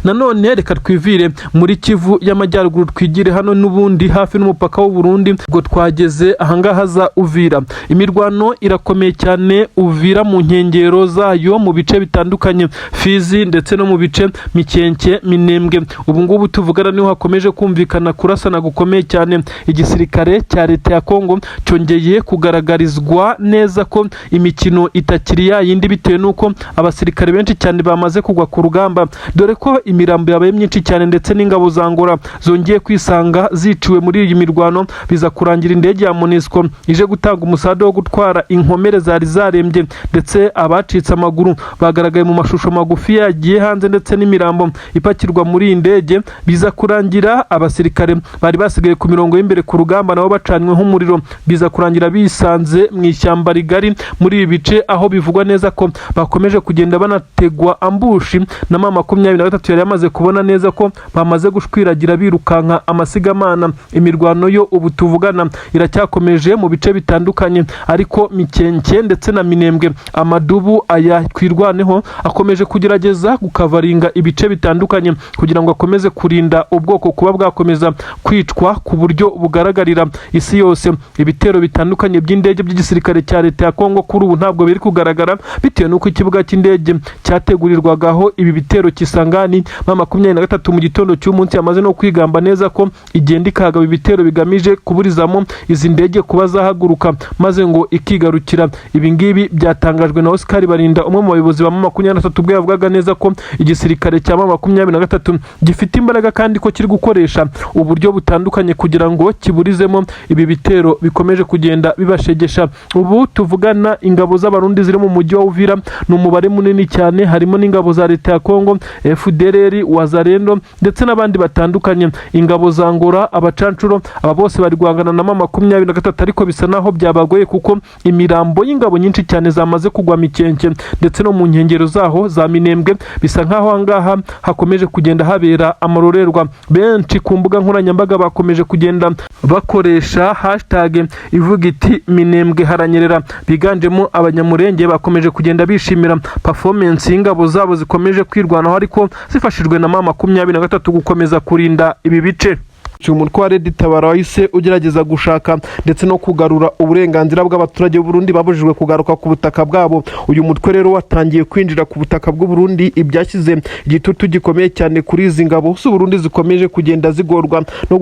Nanone reka twivire muri Kivu y'amajyaruguru twigire hano n'ubundi hafi n'umupaka w'u Burundi ngo twageze ahangaha za Uvira. Imirwano irakomeye cyane Uvira mu nkengero zayo mu bice bitandukanye Fizi ndetse no mu bice Mikenke Minembwe. Ubu ngubu tuvugana niho hakomeje kumvikana kurasana gukomeye cyane. Igisirikare cya leta ya Kongo cyongeye kugaragarizwa neza ko imikino itakiri ya yindi bitewe nuko abasirikare benshi cyane bamaze kugwa ku rugamba dore ko imirambo yabaye myinshi cyane ndetse n'ingabo za Angola zongeye kwisanga ziciwe muri iyi mirwano biza kurangira indege ya MONUSCO ije gutanga umusada wo gutwara inkomere zari zarembye ndetse abacitse amaguru bagaragaye mu mashusho magufi yagiye hanze ndetse n'imirambo ipakirwa muri iyi ndege biza kurangira abasirikare bari basigaye ku mirongo y'imbere ku rugamba nabo bacanywe nk'umuriro biza kurangira bisanze mu ishyamba rigari muri ibi bice aho bivugwa neza ko bakomeje kugenda banategwa ambushi na 23 yari yamaze kubona neza ko bamaze gushwiragira birukanka amasigamana. Imirwano yo ubu tuvugana iracyakomeje mu bice bitandukanye ariko Mikenke ndetse na Minembwe amadubu aya kwirwaneho akomeje kugerageza gukavaringa ibice bitandukanye kugira ngo akomeze kurinda ubwoko kuba bwakomeza kwicwa ku buryo bugaragarira isi yose. Ibitero bitandukanye by'indege by'igisirikare cya leta ya Kongo kuri ubu ntabwo biri kugaragara bitewe nuko ikibuga cy'indege cyategurirwagaho ibi bitero Kisangani 23 mu gitondo cy'umunsi yamaze no kwigamba neza ko igenda ikagaba ibitero bigamije kuburizamo izi ndege kuba zahaguruka maze ngo ikigarukira. Ibi ngibi byatangajwe na Oscar Barinda umwe mu bayobozi ba 23 ubwo yavugaga neza ko igisirikare cya 23 gifite imbaraga kandi ko kiri gukoresha uburyo butandukanye kugira ngo kiburizemo ibi bitero bikomeje kugenda bibashegesha. Ubu tuvugana ingabo z'abarundi ziri mu mujyi wa Uvira n'umubare munini cyane harimo n'ingabo za leta ya Kongo FDLR Wazalendo ndetse n'abandi batandukanye ingabo za Angola abacancuro aba bose bari guhangana na 23 ariko bisa naho byabagoye kuko imirambo y'ingabo nyinshi cyane zamaze kugwa Mikenke ndetse no mu nkengero zaho za Minembwe bisa nkaho angaha hakomeje kugenda habera amarorerwa. Benshi ku mbuga nkoranyambaga bakomeje kugenda bakoresha hashtag ivuga iti Minembwe haranyerera biganjemo abanyamurenge bakomeje kugenda bishimira performance y'ingabo zabo zikomeje kwirwanaho ariko zifashijwe na 23 gukomeza kurinda ibi bice. Umutwe wa Red Tabara wahise ugerageza gushaka ndetse no kugarura uburenganzira bw'abaturage b'u Burundi babujijwe kugaruka ku butaka bwabo. Uyu mutwe rero watangiye kwinjira ku butaka bw'u Burundi ibyashyize igitutu gikomeye cyane kuri izi ngabo z'u Burundi zikomeje kugenda zigorwa no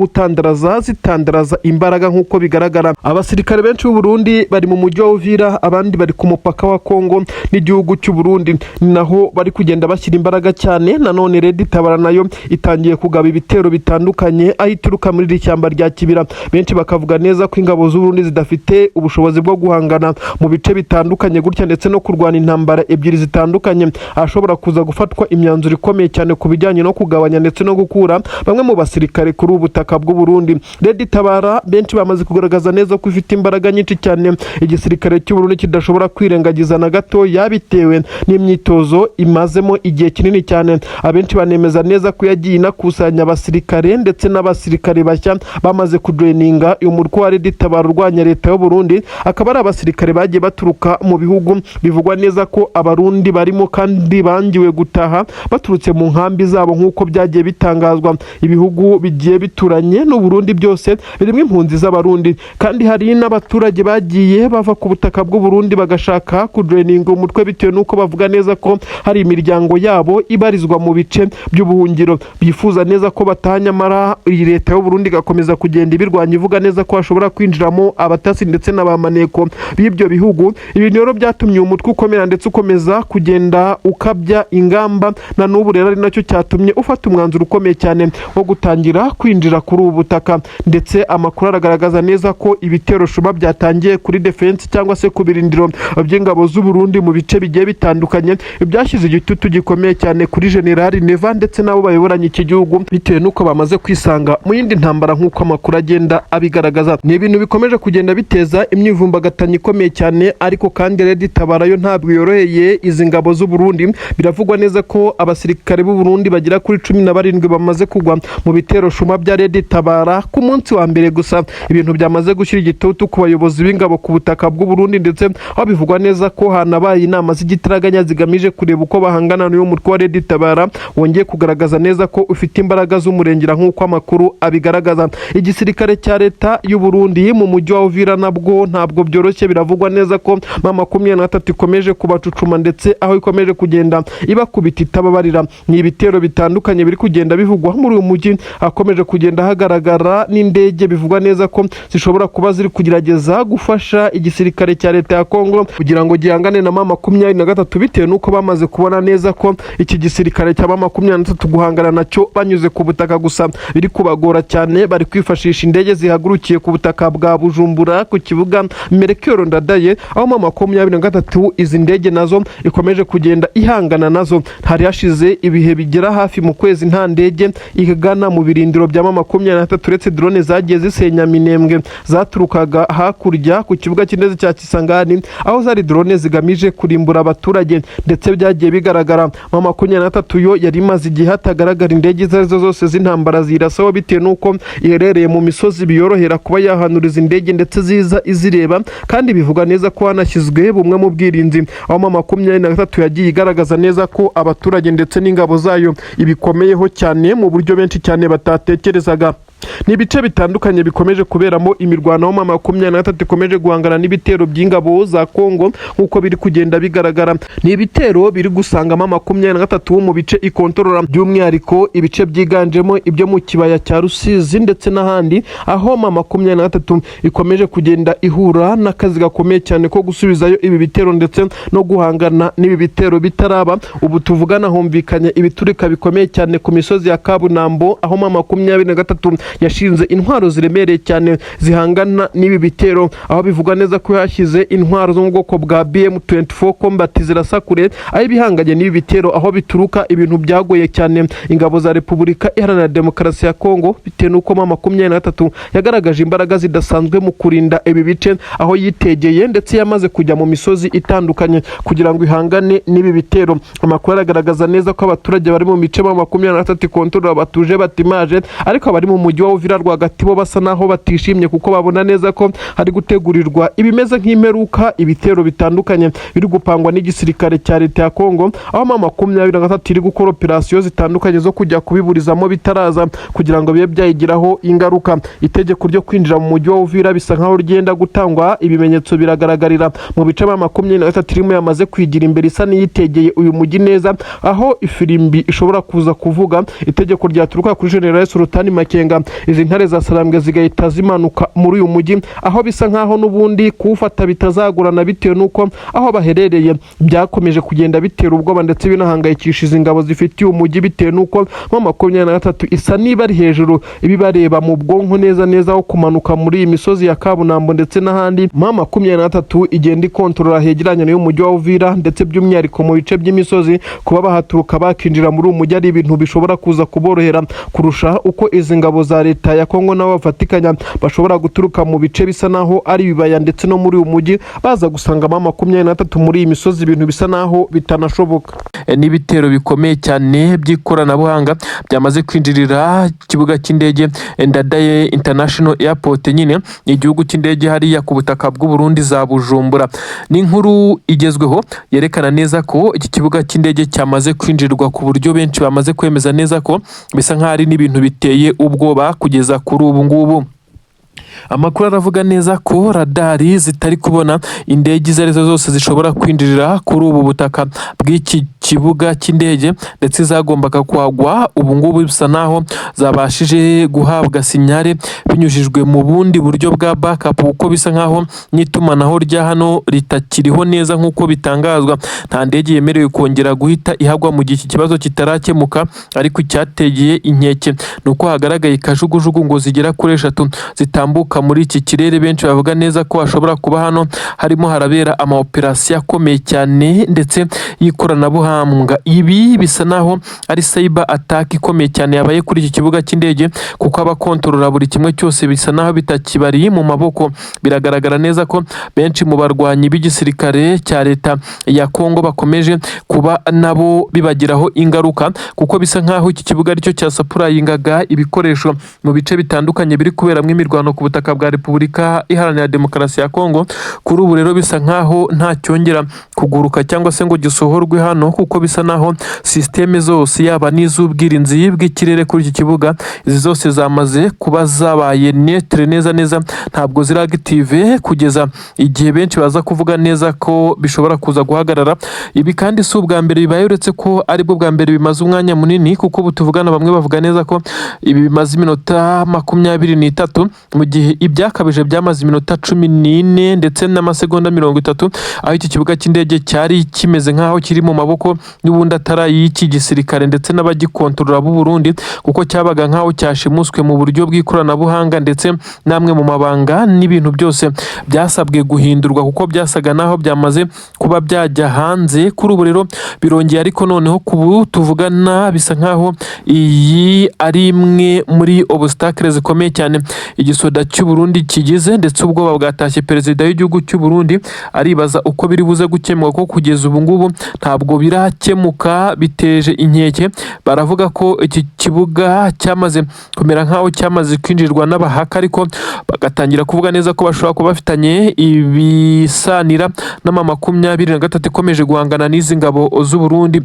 zitandaraza imbaraga nk'uko bigaragara. Abasirikare benshi b'u Burundi bari mu mujyi wa Uvira abandi bari ku mupaka wa Kongo n'igihugu cy'u Burundi naho bari kugenda bashyira imbaraga cyane. Nanone Red Tabara nayo itangiye kugaba ibitero bitandukanye ahituruka muri ishyamba rya Kibira. Benshi bakavuga neza ko ingabo z'u Burundi zidafite ubushobozi bwo guhangana mu bice bitandukanye gutya ndetse no kurwana intambara ebyiri zitandukanye ashobora kuza gufatwa imyanzuro ikomeye cyane ku bijyanye no kugabanya ndetse no gukura bamwe mu basirikare kuri ubutaka bw'u Burundi. Red Tabara benshi bamaze kugaragaza neza ko ifite imbaraga nyinshi cyane igisirikare cy'u Burundi kidashobora kwirengagiza na gato yabitewe n'imyitozo imazemo igihe kinini cyane. Abenshi banemeza neza ko yagiye inakusanya abasirikare ndetse n'abasirikare basirikare bashya bamaze kujoininga uyu mutwe wa Red Tabara urwanya leta y'u Burundi. Akaba ari abasirikare bagiye baturuka mu bihugu bivugwa neza ko abarundi barimo kandi bangiwe gutaha baturutse mu nkambi zabo nk'uko byagiye bitangazwa. Ibihugu bigiye bituranye n'u Burundi byose birimo impunzi z'abarundi, kandi hari n'abaturage bagiye bava ku butaka bw'u Burundi bagashaka kujoininga umutwe bitewe n'uko bavuga neza ko hari imiryango yabo ibarizwa mu bice by'ubuhungiro, bifuza neza ko bataha. Nyamara iyi leta y'u Burundi gakomeza kugenda ibirwanya ivuga neza ko hashobora kwinjiramo abatasi ndetse n'abamaneko b'ibyo bihugu. Ibi rero byatumye umutwe ukomera ndetse ukomeza kugenda ukabya ingamba, na n'ubu rero ari nacyo cyatumye ufata umwanzuro ukomeye cyane wo gutangira kwinjira kuri ubu butaka. Ndetse amakuru aragaragaza neza ko ibitero shuma byatangiye kuri defense cyangwa se ku birindiro by'ingabo z'u Burundi mu bice bigiye bitandukanye, byashyize igitutu gikomeye cyane kuri General Neva ndetse nabo bayoboranye iki gihugu, bitewe n'uko bamaze kwisanga mu yindi ntambara nk'uko amakuru agenda abigaragaza. Ni ibintu bikomeje kugenda biteza imyivumbagatanyo ikomeye cyane, ariko kandi Red Tabara yo ntabwo yoroheye izi ngabo z'u Burundi. Biravugwa neza ko abasirikare b'u Burundi bagera kuri 17 bamaze kugwa mu bitero shuma bya Red Tabara ku munsi wa mbere gusa. Ibintu byamaze gushyira igitutu ku bayobozi b'ingabo ku butaka bw'u Burundi, ndetse aho bivugwa neza ko hanabaye inama z'igitaraganya zigamije kureba uko bahangana n'uyu mutwe wa Red Tabara wongeye kugaragaza neza ko ufite imbaraga z'umurengera nk'uko amakuru abigaragaza. Igisirikare cya leta y'u Burundi mu mujyi wa Uvira nabwo ntabwo byoroshye. Biravugwa neza ko M23 ikomeje kubacucuma ndetse aho ikomeje kugenda ibakubita itababarira. Ni ibitero bitandukanye biri kugenda bivugwa muri uyu mujyi, akomeje kugenda hagaragara n'indege bivugwa neza ko zishobora kuba ziri kugerageza gufasha igisirikare cya leta ya Kongo kugira ngo gihangane na M23, bitewe n'uko bamaze kubona neza ko iki gisirikare cya M23 guhangana nacyo banyuze ku butaka gusa biri kubagora cyane. Bari kwifashisha indege zihagurukiye ku butaka bwa Bujumbura ku kibuga Melchior Ndadaye, aho M23 izi ndege nazo ikomeje kugenda ihangana nazo. Hari hashize ibihe bigera hafi mu kwezi nta ndege igana mu birindiro bya M23 uretse drone zagiye zisenya Minembwe zaturukaga hakurya ku kibuga cy'indege cya Kisangani, aho zari drone zigamije kurimbura abaturage. Ndetse byagiye bigaragara M23 yo yari imaze igihe hatagaragara indege izo zose z'intambara zirasaho, bitewe n'uko iherereye mu misozi biyorohera kuba yahanuriza indege ndetse ziza izireba. Kandi bivuga neza ko hanashyizwe bumwe mu bwirinzi, aho M23 yagiye igaragaza neza ko abaturage ndetse n'ingabo zayo ibikomeyeho cyane mu buryo benshi cyane batatekerezaga. Ni ibice bitandukanye bikomeje kuberamo imirwano, aho M23 ikomeje guhangana n'ibitero by'ingabo za Kongo nk'uko biri kugenda bigaragara. Ni ibitero biri gusanga M23 mu bice ikontorora, by'umwihariko ibice byiganjemo ibyo mu kibaya cya Rusizi ndetse n'ahandi, aho M23 ikomeje kugenda ihura n'akazi gakomeye cyane ko gusubizayo ibi bitero ndetse no guhangana n'ibi bitero bitaraba. Ubu tuvugana humvikanye ibiturika bikomeye cyane ku misozi ya Kabunambo, aho M23 yashinze intwaro ziremereye cyane zihangana n'ibi bitero, aho bivugwa neza ko yashyize intwaro zo mu bwoko bwa BM24 combat zirasakure, aho ibihanganye n'ibi bitero aho bituruka ibintu byagoye cyane ingabo za Repubulika Iharanira Demokarasi ya Kongo, bitewe n'uko M23 yagaragaje imbaraga zidasanzwe mu kurinda ibi bice, aho yitegeye ndetse yamaze kujya mu misozi itandukanye kugira ngo ihangane n'ibi bitero. Amakuru aragaragaza neza ko abaturage bari mu mice M23 kontrola batuje batimaje, ariko bari mu mujyi wa Uvira rwagati bo basa naho batishimye kuko babona neza ko hari gutegurirwa ibimeze nk'imperuka ibitero bitandukanye biri gupangwa n'igisirikare cya leta ya Kongo, aho M23 iri gukora operasiyo zitandukanye zo kujya kubiburizamo bitaraza kugira ngo bibe byayigiraho ingaruka. Itegeko ryo kwinjira mu mujyi wa Uvira bisa nkaho rigenda gutangwa, ibimenyetso biragaragarira mu bice M23 irimo yamaze kwigira imbere isa niyitegeye uyu mujyi neza, aho ifirimbi ishobora kuza kuvuga itegeko ryaturuka kuri General Sultani Makenga, izi ntare za Sarambwe zigahita zimanuka muri uyu mujyi, aho bisa nkaho n'ubundi kuwufata bitazagorana, bitewe n'uko aho baherereye byakomeje kugenda bitera ubwoba ndetse binahangayikisha ingabo zifitiye umujyi, bitewe n'uko M23 isa niba ari hejuru ibibareba mu bwonko neza neza aho kumanuka muri iyi misozi ya Kabunambo ndetse n'ahandi. M23 igenda ikontorora hegeranye n'uyu mujyi wa Uvira ndetse by'umwihariko mu bice by'imisozi, kuba bahaturuka bakinjira muri uyu mujyi ari ibintu bishobora kuza kuborohera kurusha uko izi ngabo za za leta ya Kongo nabo bafatikanya bashobora guturuka mu bice bisa naho ari ibibaya ndetse no muri uyu mujyi baza gusangamo 23 muri iyi misozi, ibintu bisa naho bitanashoboka. N'ibitero bikomeye cyane by'ikoranabuhanga byamaze kwinjirira ikibuga cy'indege Ndadaye International Airport, nyine igihugu cy'indege hariya ku butaka bw'u Burundi za Bujumbura. Ni inkuru igezweho yerekana neza ko iki kibuga cy'indege cyamaze kwinjirirwa ku buryo benshi bamaze kwemeza neza ko bisa nk'ari n'ibintu biteye ubwoba kugeza kuri ubu ngubu. Amakuru aravuga neza ko radari zitari kubona indege izo arizo zose zishobora kwinjirira kuri ubu butaka bw'iki kibuga cy'indege, ndetse zagombaga kwagwa ubu ngubu bisa naho zabashije guhabwa sinyare binyujijwe mu bundi buryo bwa backup, kuko bisa nkaho n'itumanaho rya hano ritakiriho neza nk'uko bitangazwa. Nta ndege yemerewe kongera guhita ihagwa mu gihe iki kibazo kitarakemuka, ariko icyategeye inkeke nuko hagaragaye kajugujugu ngo zigera kuri 3 zitambuka muri iki kirere. Benshi bavuga neza ko hashobora kuba hano harimo harabera ama operasiyo akomeye cyane ndetse y'ikoranabuhanga. Ibi bisa naho ari cyber attack ikomeye cyane yabaye kuri iki kibuga cy'indege, kuko abakontorora buri kimwe cyose bisa naho bitakibari mu maboko. Biragaragara neza ko benshi mu barwanyi b'igisirikare cya leta ya Kongo bakomeje kuba nabo bibagiraho ingaruka, kuko bisa nkaho iki kibuga aricyo cyasapurayingaga ibikoresho mu bice bitandukanye biri kuberamo imirwano ku butaka bwa Repubulika Iharanira Demokarasi ya Kongo. Kuri ubu rero bisa nkaho nta cyongera kuguruka cyangwa se ngo gisohorwe hano, kuko bisa naho systeme zose yaba n'iz'ubwirinzi bw'ikirere kuri iki kibuga izi zose zamaze kuba zabaye netre neza, ntabwo ziri active kugeza igihe benshi baza kuvuga neza ko bishobora kuza guhagarara. Ibi kandi si ubwa mbere bibaye, uretse ko aribwo bwa mbere bimaze umwanya munini, kuko butuvugana bamwe bavuga neza ko ibi bimaze iminota 23 mu gihe ibyakabije byamaze iminota 14 ndetse n'amasegonda 30, aho iki kibuga cy'indege cyari kimeze nkaho kiri mu maboko n'ubundi atari y'iki gisirikare ndetse n'abagikontorora b'u Burundi, kuko cyabaga nkaho cyashimuswe mu buryo bw'ikoranabuhanga, ndetse namwe mu mabanga n'ibintu byose byasabwe guhindurwa, kuko byasaga naho byamaze kuba byajya hanze. Kuri ubu rero birongeye, ariko noneho kubu tuvugana bisa nkaho iyi ari imwe muri obstacles zikomeye cyane igisoda cy'u Burundi kigize, ndetse ubwoba bwatashye perezida w'igihugu cy'u Burundi aribaza uko biri buze gukemuka, ko kugeza ubu ngubu ntabwo birakemuka, biteje inkeke. Baravuga ko iki kibuga cyamaze kumera nkaho cyamaze kwinjirwa n'abahaka, ariko bagatangira kuvuga neza ko bashobora kuba bafitanye ibisanira n'ama 23 ikomeje guhangana n'izi ngabo z'u Burundi.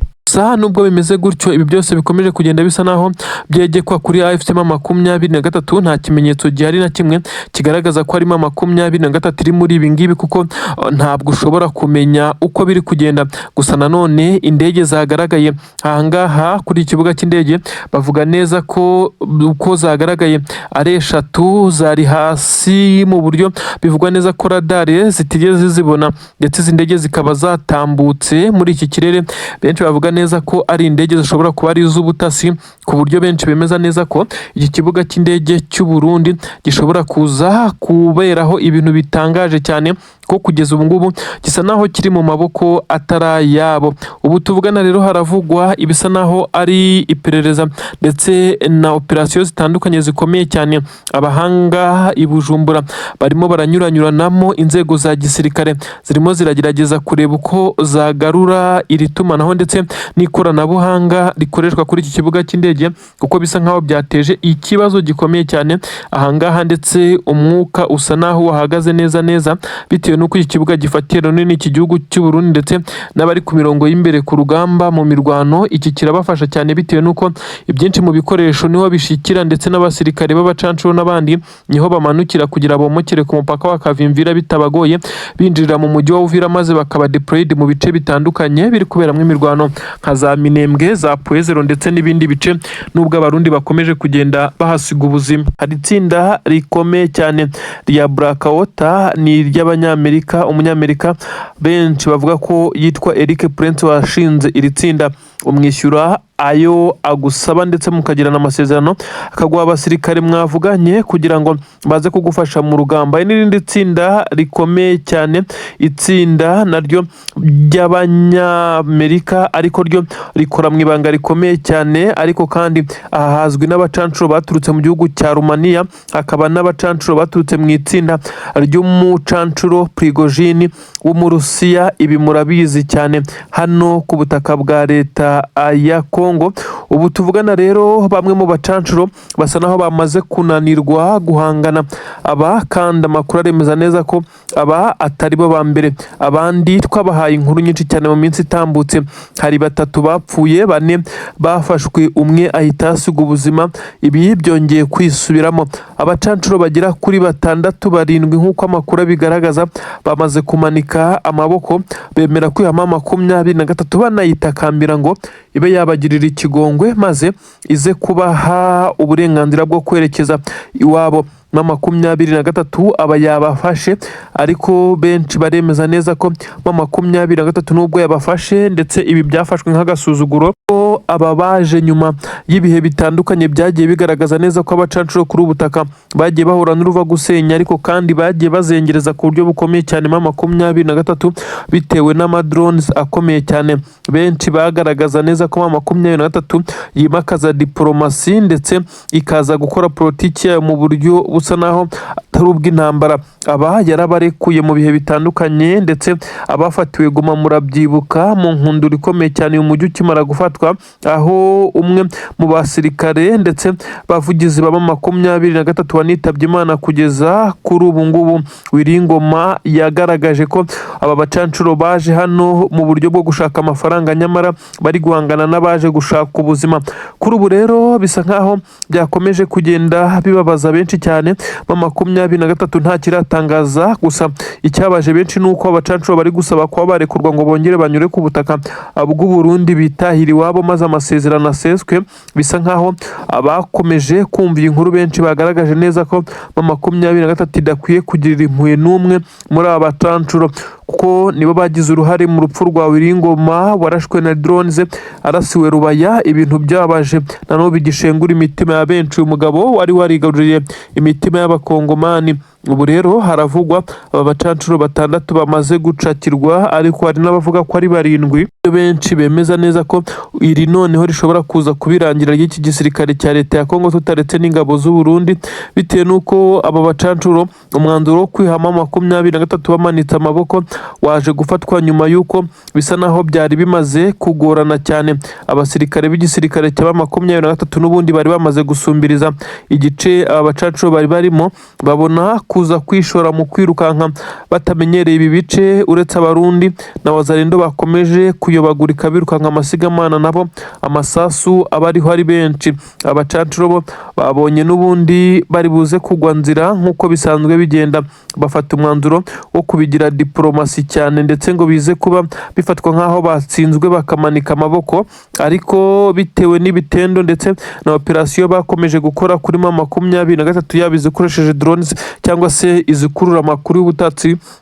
Nubwo bimeze gutyo, ibi byose bikomeje kugenda bisa naho byegekwa kuri AFC 23, nta kimenyetso gihari na kimwe kigaragaza ko harimo 23 iri muri ibi ngibi, kuko ntabwo ushobora kumenya uko biri kugenda. Gusa nanone indege zagaragaye ahangaha kuri ikibuga cy'indege bavuga neza ko uko zagaragaye ari 3 zari hasi, mu buryo bivugwa neza ko radari zitigeze zibona, ndetse izi ndege zikaba zatambutse muri iki kirere. Benshi bavuga neza ko ari indege zishobora kuba ari iz'ubutasi, ku buryo benshi bemeza neza ko iki kibuga cy'indege cy'u Burundi gishobora kuza kuberaho ibintu bitangaje cyane, ko kugeza ubu ngubu gisa naho kiri mu maboko atari yabo. Ubu tuvugana rero haravugwa ibisa naho ari iperereza ndetse na operasiyo zitandukanye zikomeye cyane. Abahanga i Bujumbura barimo baranyuranyuranamo, inzego za gisirikare zirimo ziragerageza kureba uko zagarura iri tumanaho ndetse n'ikoranabuhanga rikoreshwa kuri iki kibuga cy'indege, kuko bisa nkaho byateje ikibazo gikomeye cyane ahangaha, ndetse umwuka usa naho wahagaze neza bitewe nuko iki kibuga gifatiye runini iki gihugu cy'u Burundi, ndetse n'abari ku mirongo y'imbere ku rugamba mu mirwano. Iki kirabafasha cyane bitewe nuko ibyinshi mu bikoresho niho bishikira, ndetse n'abasirikare b'abacancuro n'abandi niho bamanukira kugira bomokere ku mupaka wa Kavimvira bitabagoye, binjirira mu mujyi wa Uvira maze bakaba deployed mu bice bitandukanye biri kuberamo imirwano nka za Minembwe, za Puezero ndetse n'ibindi bice, nubwo abarundi bakomeje kugenda bahasiga ubuzima. Hari itsinda rikomeye cyane rya Blackwater, ni iry'Abanyamerika, umunyamerika benshi bavuga ko yitwa Eric Prince washinze iri tsinda, umwishyura ayo agusaba ndetse mukagirana amasezerano, akaguha abasirikare mwavuganye kugira ngo baze kugufasha mu rugamba. Hari n'irindi tsinda rikomeye cyane, itsinda naryo ry'Abanyamerika, ariko ryo rikora mu ibanga rikomeye cyane, ariko kandi aha hazwi n'abacancuro baturutse mu gihugu cya Rumaniya, hakaba n'abacancuro baturutse mu itsinda ry'umucancuro Prigojine w'Umurusiya. Ibi murabizi cyane hano ku butaka bwa leta ya Kongo. Ubu tuvugana rero bamwe mu bacancuro basa naho bamaze kunanirwa guhangana aba, kandi amakuru aremeza neza ko aba atari bo ba mbere. Abandi twabahaye inkuru nyinshi cyane mu minsi itambutse, hari 3 bapfuye, 4 bafashwe, umwe ahita asiga ubuzima. Ibi byongeye kwisubiramo, abacancuro bagera kuri 6 7 nk'uko amakuru abigaragaza bamaze kumanika amaboko, bemera kwihama 23 banayitakambira ngo ibe yabagirira ikigongwe maze ize kubaha uburenganzira bwo kwerekeza iwabo. 23 aba yabafashe, ariko benshi baremeza neza ko 23 nubwo yabafashe ndetse ibi byafashwe nk'agasuzuguro, ko aba baje nyuma y'ibihe bitandukanye byagiye bigaragaza neza ko abacancuro kuri ubutaka bagiye bahura n'uruva gusenya, ariko kandi bagiye bazengereza ku buryo bukomeye cyane 23 bitewe n'amadrones akomeye cyane. Benshi bagaragaza neza ko 23 yimakaza diplomasi ndetse ikaza gukora politiki yayo mu buryo busa naho atari ubw'intambara. Aba yarabarekuye mu bihe bitandukanye, ndetse abafatiwe Goma murabyibuka mu nkundura ikomeye cyane uyu mujyi ukimara gufatwa, aho umwe mu basirikare ndetse bavugizi baba 23 wanitabye Imana. Kugeza kuri ubu ngubu Wiringoma yagaragaje ko aba bacancuro baje hano mu buryo bwo gushaka amafaranga, nyamara bari guhangana n'abaje gushaka ubuzima. Kuri ubu rero bisa nkaho byakomeje kugenda bibabaza benshi cyane. 23 nta kiratangaza, gusa icyabaje benshi nuko abacancuro bari gusaba kuba barekurwa ngo bongere banyure ku butaka bw'u Burundi bitahira iwabo maze amasezerano aseswe. Bisa nkaho abakomeje kumva iyi nkuru benshi bagaragaje neza ko 23 idakwiye kugirira impuhwe n'umwe muri aba bacancuro, kuko nibo bagize uruhare mu rupfu rwa Wiringoma warashwe na drones arasiwe Rubaya. Ibintu byabaje na n'ubu bigishengura imitima ya benshi. Umugabo wari warigaruriye imitima y'abakongomani. Ubu rero haravugwa aba bacancuro 6 bamaze gucakirwa, ariko hari n'abavuga ko ari 7. Benshi bemeza neza ko iri noneho rishobora kuza kubirangira ry'iki gisirikare cya leta ya Kongo tutaretse n'ingabo z'u Burundi, bitewe nuko aba bacancuro umwanzuro wo kwihama 23 bamanitse amaboko waje gufatwa nyuma yuko bisa naho byari bimaze kugorana cyane. Abasirikare b'igisirikare cya 23 n'ubundi bari bamaze gusumbiriza igice aba bacancuro bari barimo, babona kuza kwishora mu kwirukanka batamenyereye ibi bice. Uretse Abarundi na Wazalendo bakomeje kuyobagurika birukanka amasigamana, nabo amasasu abariho ari benshi. Abacancuro bo babonye n'ubundi bari buze kugwa nzira nk'uko bisanzwe bigenda, bafata umwanzuro wo kubigira diplomasi cyane, ndetse ngo bize kuba bifatwa nk'aho batsinzwe bakamanika amaboko. Ariko bitewe n'ibitendo ndetse na operasiyo bakomeje gukora kuri 23 yaba izikoresheje drones cyangwa se izikurura amakuru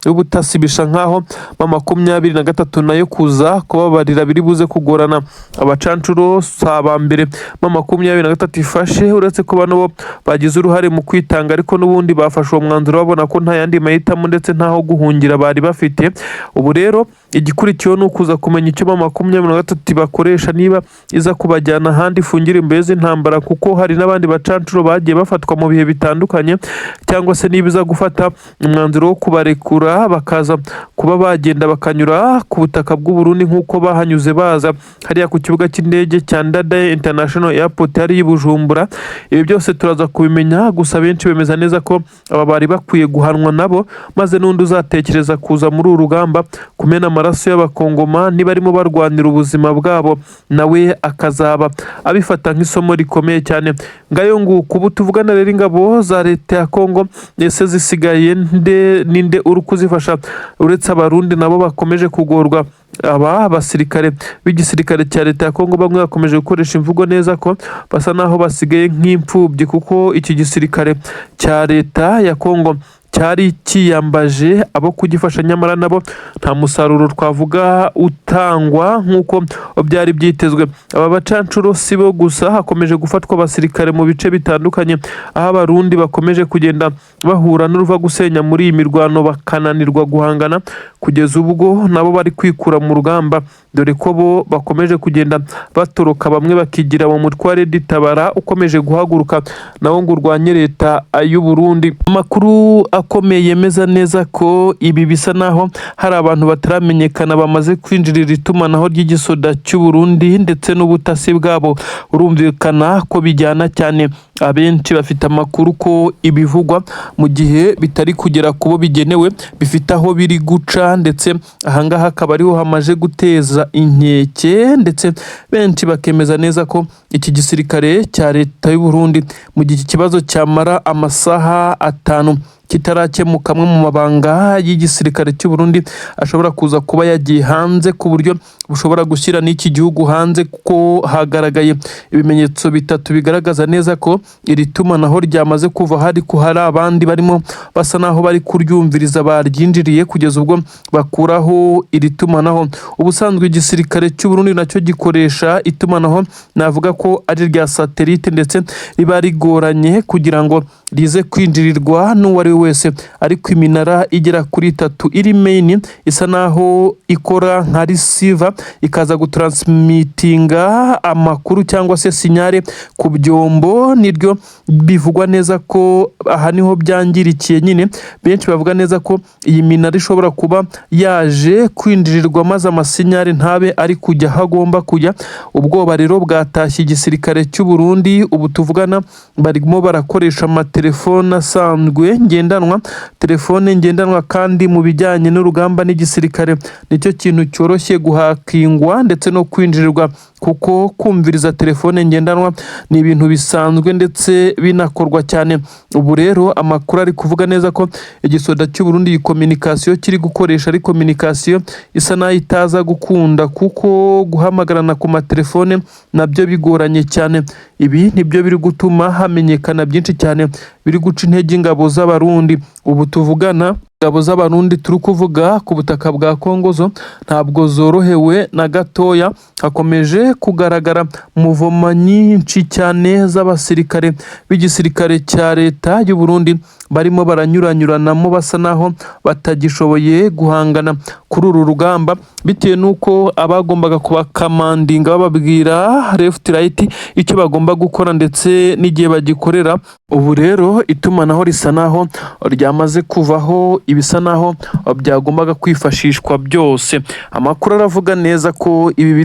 y'ubutasi, bisa nkaho 23 nayo kuza kubabarira biri buze kugorana. Abacancuro saba mbere 23 ifashe, uretse ko bano bo bagize uruhare mu kwitanga, ariko n'ubundi bafashe uwo mwanzuro babona ko nta yandi mahitamo ndetse ntaho guhungira bari bafite. Ubu rero igikurikiyeho ni ukuza kumenya icyo 23 bakoresha, niba iza kubajyana ahandi ifungire imbere z'intambara, kuko hari n'abandi bacancuro bagiye bafatwa mu bihe bitandukanye, cyangwa se niba iza gufata umwanzuro wo kubarekura bakaza kuba bagenda bakanyura ku butaka bw'u Burundi nk'uko bahanyuze baza hariya ku kibuga cy'indege cya Ndadaye International Airport hari i Bujumbura. Ibi byose turaza kubimenya, gusa benshi bemeza neza ko aba bari bakwiye guhanwa nabo, maze n'undi uzatekereza kuza muri uru rugamba kumena amaraso y'abakongomani barimo barwanira ubuzima bwabo, nawe akazaba abifata nk'isomo rikomeye cyane. Ngayo nguko ubu tuvugana rero ingabo za leta ya Kongo ese zisigaye ninde uri kuzifasha uretse Abarundi nabo bakomeje kugorwa. Aba basirikare b'igisirikare cya leta ya Kongo bamwe bakomeje gukoresha imvugo neza ko basa naho basigaye nk'imfubyi, kuko iki gisirikare cya leta ya Kongo cyari kiyambaje abo kugifasha, nyamara nabo nta musaruro twavuga utangwa nk'uko byari byitezwe. Aba bacancuro si bo gusa, hakomeje gufatwa abasirikare mu bice bitandukanye, aho abarundi bakomeje kugenda bahura n'uruva gusenya muri iyi mirwano bakananirwa guhangana, kugeza ubwo nabo bari kwikura mu rugamba, dore ko bo bakomeje kugenda batoroka, bamwe bakigira mu mutwe wa Red Tabara ukomeje guhaguruka nawo ngo urwanye leta y'u Burundi. Amakuru akomeye yemeza neza ko ibi bisa naho hari abantu bataramenyekana bamaze kwinjirira itumanaho ry'igisoda cy'u Burundi ndetse n'ubutasi bwabo, urumvikana ko bijyana cyane. Abenshi bafite amakuru ko ibivugwa mu gihe bitari kugera kubo bigenewe bifite aho biri guca, ndetse ahangaha akaba ariho hamaze guteza inkeke, ndetse benshi bakemeza neza ko iki gisirikare cya leta y'u Burundi mu gihe ikibazo cyamara amasaha 5 kitarakemuka, amwe mu mabanga y'igisirikare cy'u Burundi ashobora kuza kuba yagiye hanze, ku buryo bushobora gushyira n'iki gihugu hanze, kuko hagaragaye ibimenyetso bitatu bigaragaza neza ko iri tumanaho ryamaze kuva hari abandi barimo basa naho bari kuryumviriza baryinjiriye kugeza ubwo bakuraho iri tumanaho. Ubusanzwe igisirikare cy'u Burundi nacyo gikoresha itumanaho navuga ko ari rya satellite, ndetse riba rigoranye kugira ngo rize kwinjirirwa n'uwo ari we wese, ariko iminara igera kuri 3 iri main isa naho ikora nka receiver, ikaza gutransmitinga amakuru cyangwa se sinyare ku byombo, niryo bivugwa neza ko aha niho byangirikiye. Nyine benshi bavuga neza ko iyi minara ishobora kuba yaje kwinjirirwa maze amasinyare ntabe ari kujya hagomba kujya. Ubwoba rero bwatashye igisirikare cy'u Burundi, ubu tuvugana barimo barakoresha amatelefone asanzwe ngendanwa, telefone ngendanwa, kandi mu bijyanye n'urugamba n'igisirikare nicyo kintu cyoroshye guhakingwa ndetse no kwinjirirwa, kuko kumviriza telefone ngendanwa ni ibintu bisanzwe ndetse binakorwa cyane. Ubu rero amakuru ari kuvuga neza ko igisoda cy'u Burundi iyi communication kiri gukoresha ari communication isa nayo itaza gukunda, kuko guhamagarana ku matelefone nabyo bigoranye cyane. Ibi nibyo biri gutuma hamenyekana byinshi cyane, biri guca intege ingabo z'abarundi. Ubu tuvugana ingabo z'abarundi turi kuvuga ku butaka bwa Kongo zo ntabwo zorohewe na gatoya, hakomeje kugaragara muvoma nyinshi cyane z'abasirikare b'igisirikare cya leta y'u Burundi barimo baranyuranyuranamo, basa naho batagishoboye guhangana kuri uru rugamba, bitewe n'uko abagombaga kubakamandinga bababwira left right icyo bagomba gukora ndetse n'igihe bagikorera. Ubu rero itumanaho risa naho ryamaze kuvaho, ibisa naho byagombaga kwifashishwa byose. Amakuru aravuga neza ko ibi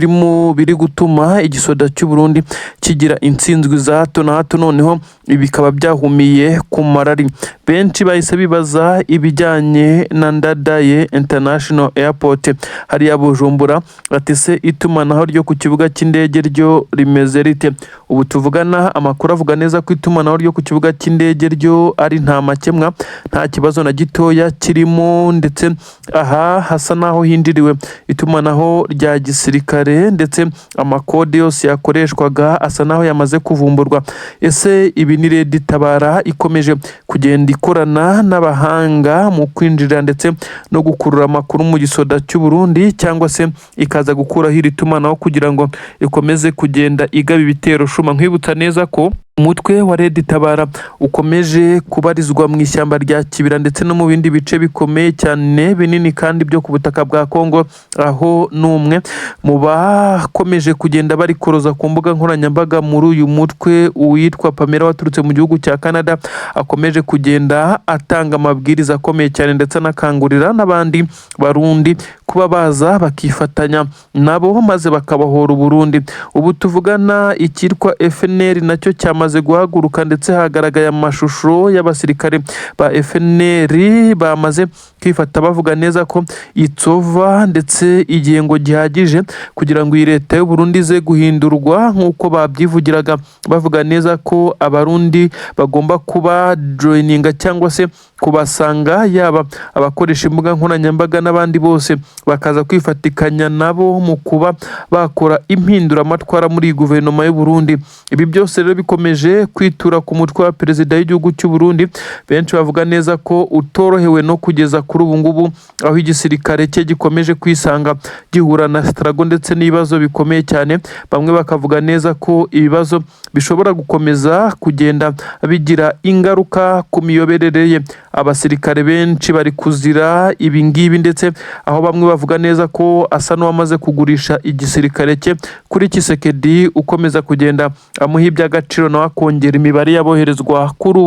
biri gutuma igisoda cy'u Burundi kigira intsinzwi za hato na hato, noneho bikaba byahumiye ku marari. Benshi bahise bibaza ibijyanye na Ndadaye International Airport hariya Bujumbura, ati se itumanaho ryo ku kibuga cy'indege ryo rimeze rite? Ubu tuvugana amakuru avuga neza ko itumanaho ryo ku kibuga cy'indege ryo ari nta makemwa, nta kibazo na gitoya kirimo, ndetse aha hasa naho hindiriwe itumanaho rya gisirikare, ndetse amakode yose yakoreshwaga asa naho yamaze kuvumburwa. Ese ibi ni Red Tabara ikomeje kugenda ikorana n'abahanga mu kwinjira ndetse no gukurura amakuru mu gisoda cy'u Burundi, cyangwa se ikaza gukuraho iri tumanaho kugira ngo ikomeze kugenda igaba ibitero shuma? Nkwibutsa neza ko umutwe wa Red Tabara ukomeje kubarizwa mu ishyamba rya Kibira ndetse no mu bindi bice bikomeye cyane binini kandi byo ku butaka bwa Kongo, aho n'umwe mu bakomeje kugenda bari koroza ku mbuga nkoranyambaga muri uyu mutwe uwitwa Pamela waturutse mu gihugu cya Canada, akomeje kugenda atanga amabwiriza akomeye cyane ndetse anakangurira n'abandi barundi kuba baza bakifatanya nabo maze bakabohora Burundi. Ubu tuvugana ikitwa FNL nacyo cyamaze guhaguruka, ndetse hagaragaye amashusho y'abasirikare ba FNL bamaze kwifata bavuga neza ko itsova ndetse igihe ngo gihagije kugira ngo iyi leta y'u Burundi ze guhindurwa nk'uko babyivugiraga, bavuga neza ko abarundi bagomba kuba joininga cyangwa se kubasanga, yaba abakoresha imbuga nkoranyambaga n'abandi bose bakaza kwifatikanya nabo mu kuba bakora impinduramatwara muri guverinoma y'u Burundi. Ibi byose rero bikomeje ukomeje kwitura ku mutwe wa perezida w'igihugu cy'u Burundi. Benshi bavuga neza ko utorohewe no kugeza kuri ubu ngubu, aho igisirikare cye gikomeje kwisanga gihura na strago ndetse n'ibibazo bikomeye cyane. Bamwe bakavuga neza ko ibibazo bishobora gukomeza kugenda bigira ingaruka ku miyoberere ye. Abasirikare benshi bari kuzira ibi ngibi, ndetse aho bamwe bavuga neza ko asa n'uwamaze kugurisha igisirikare cye kuri Tshisekedi, ukomeza kugenda amuha iby'agaciro nawe akongera imibare y'aboherezwa kuri ubu.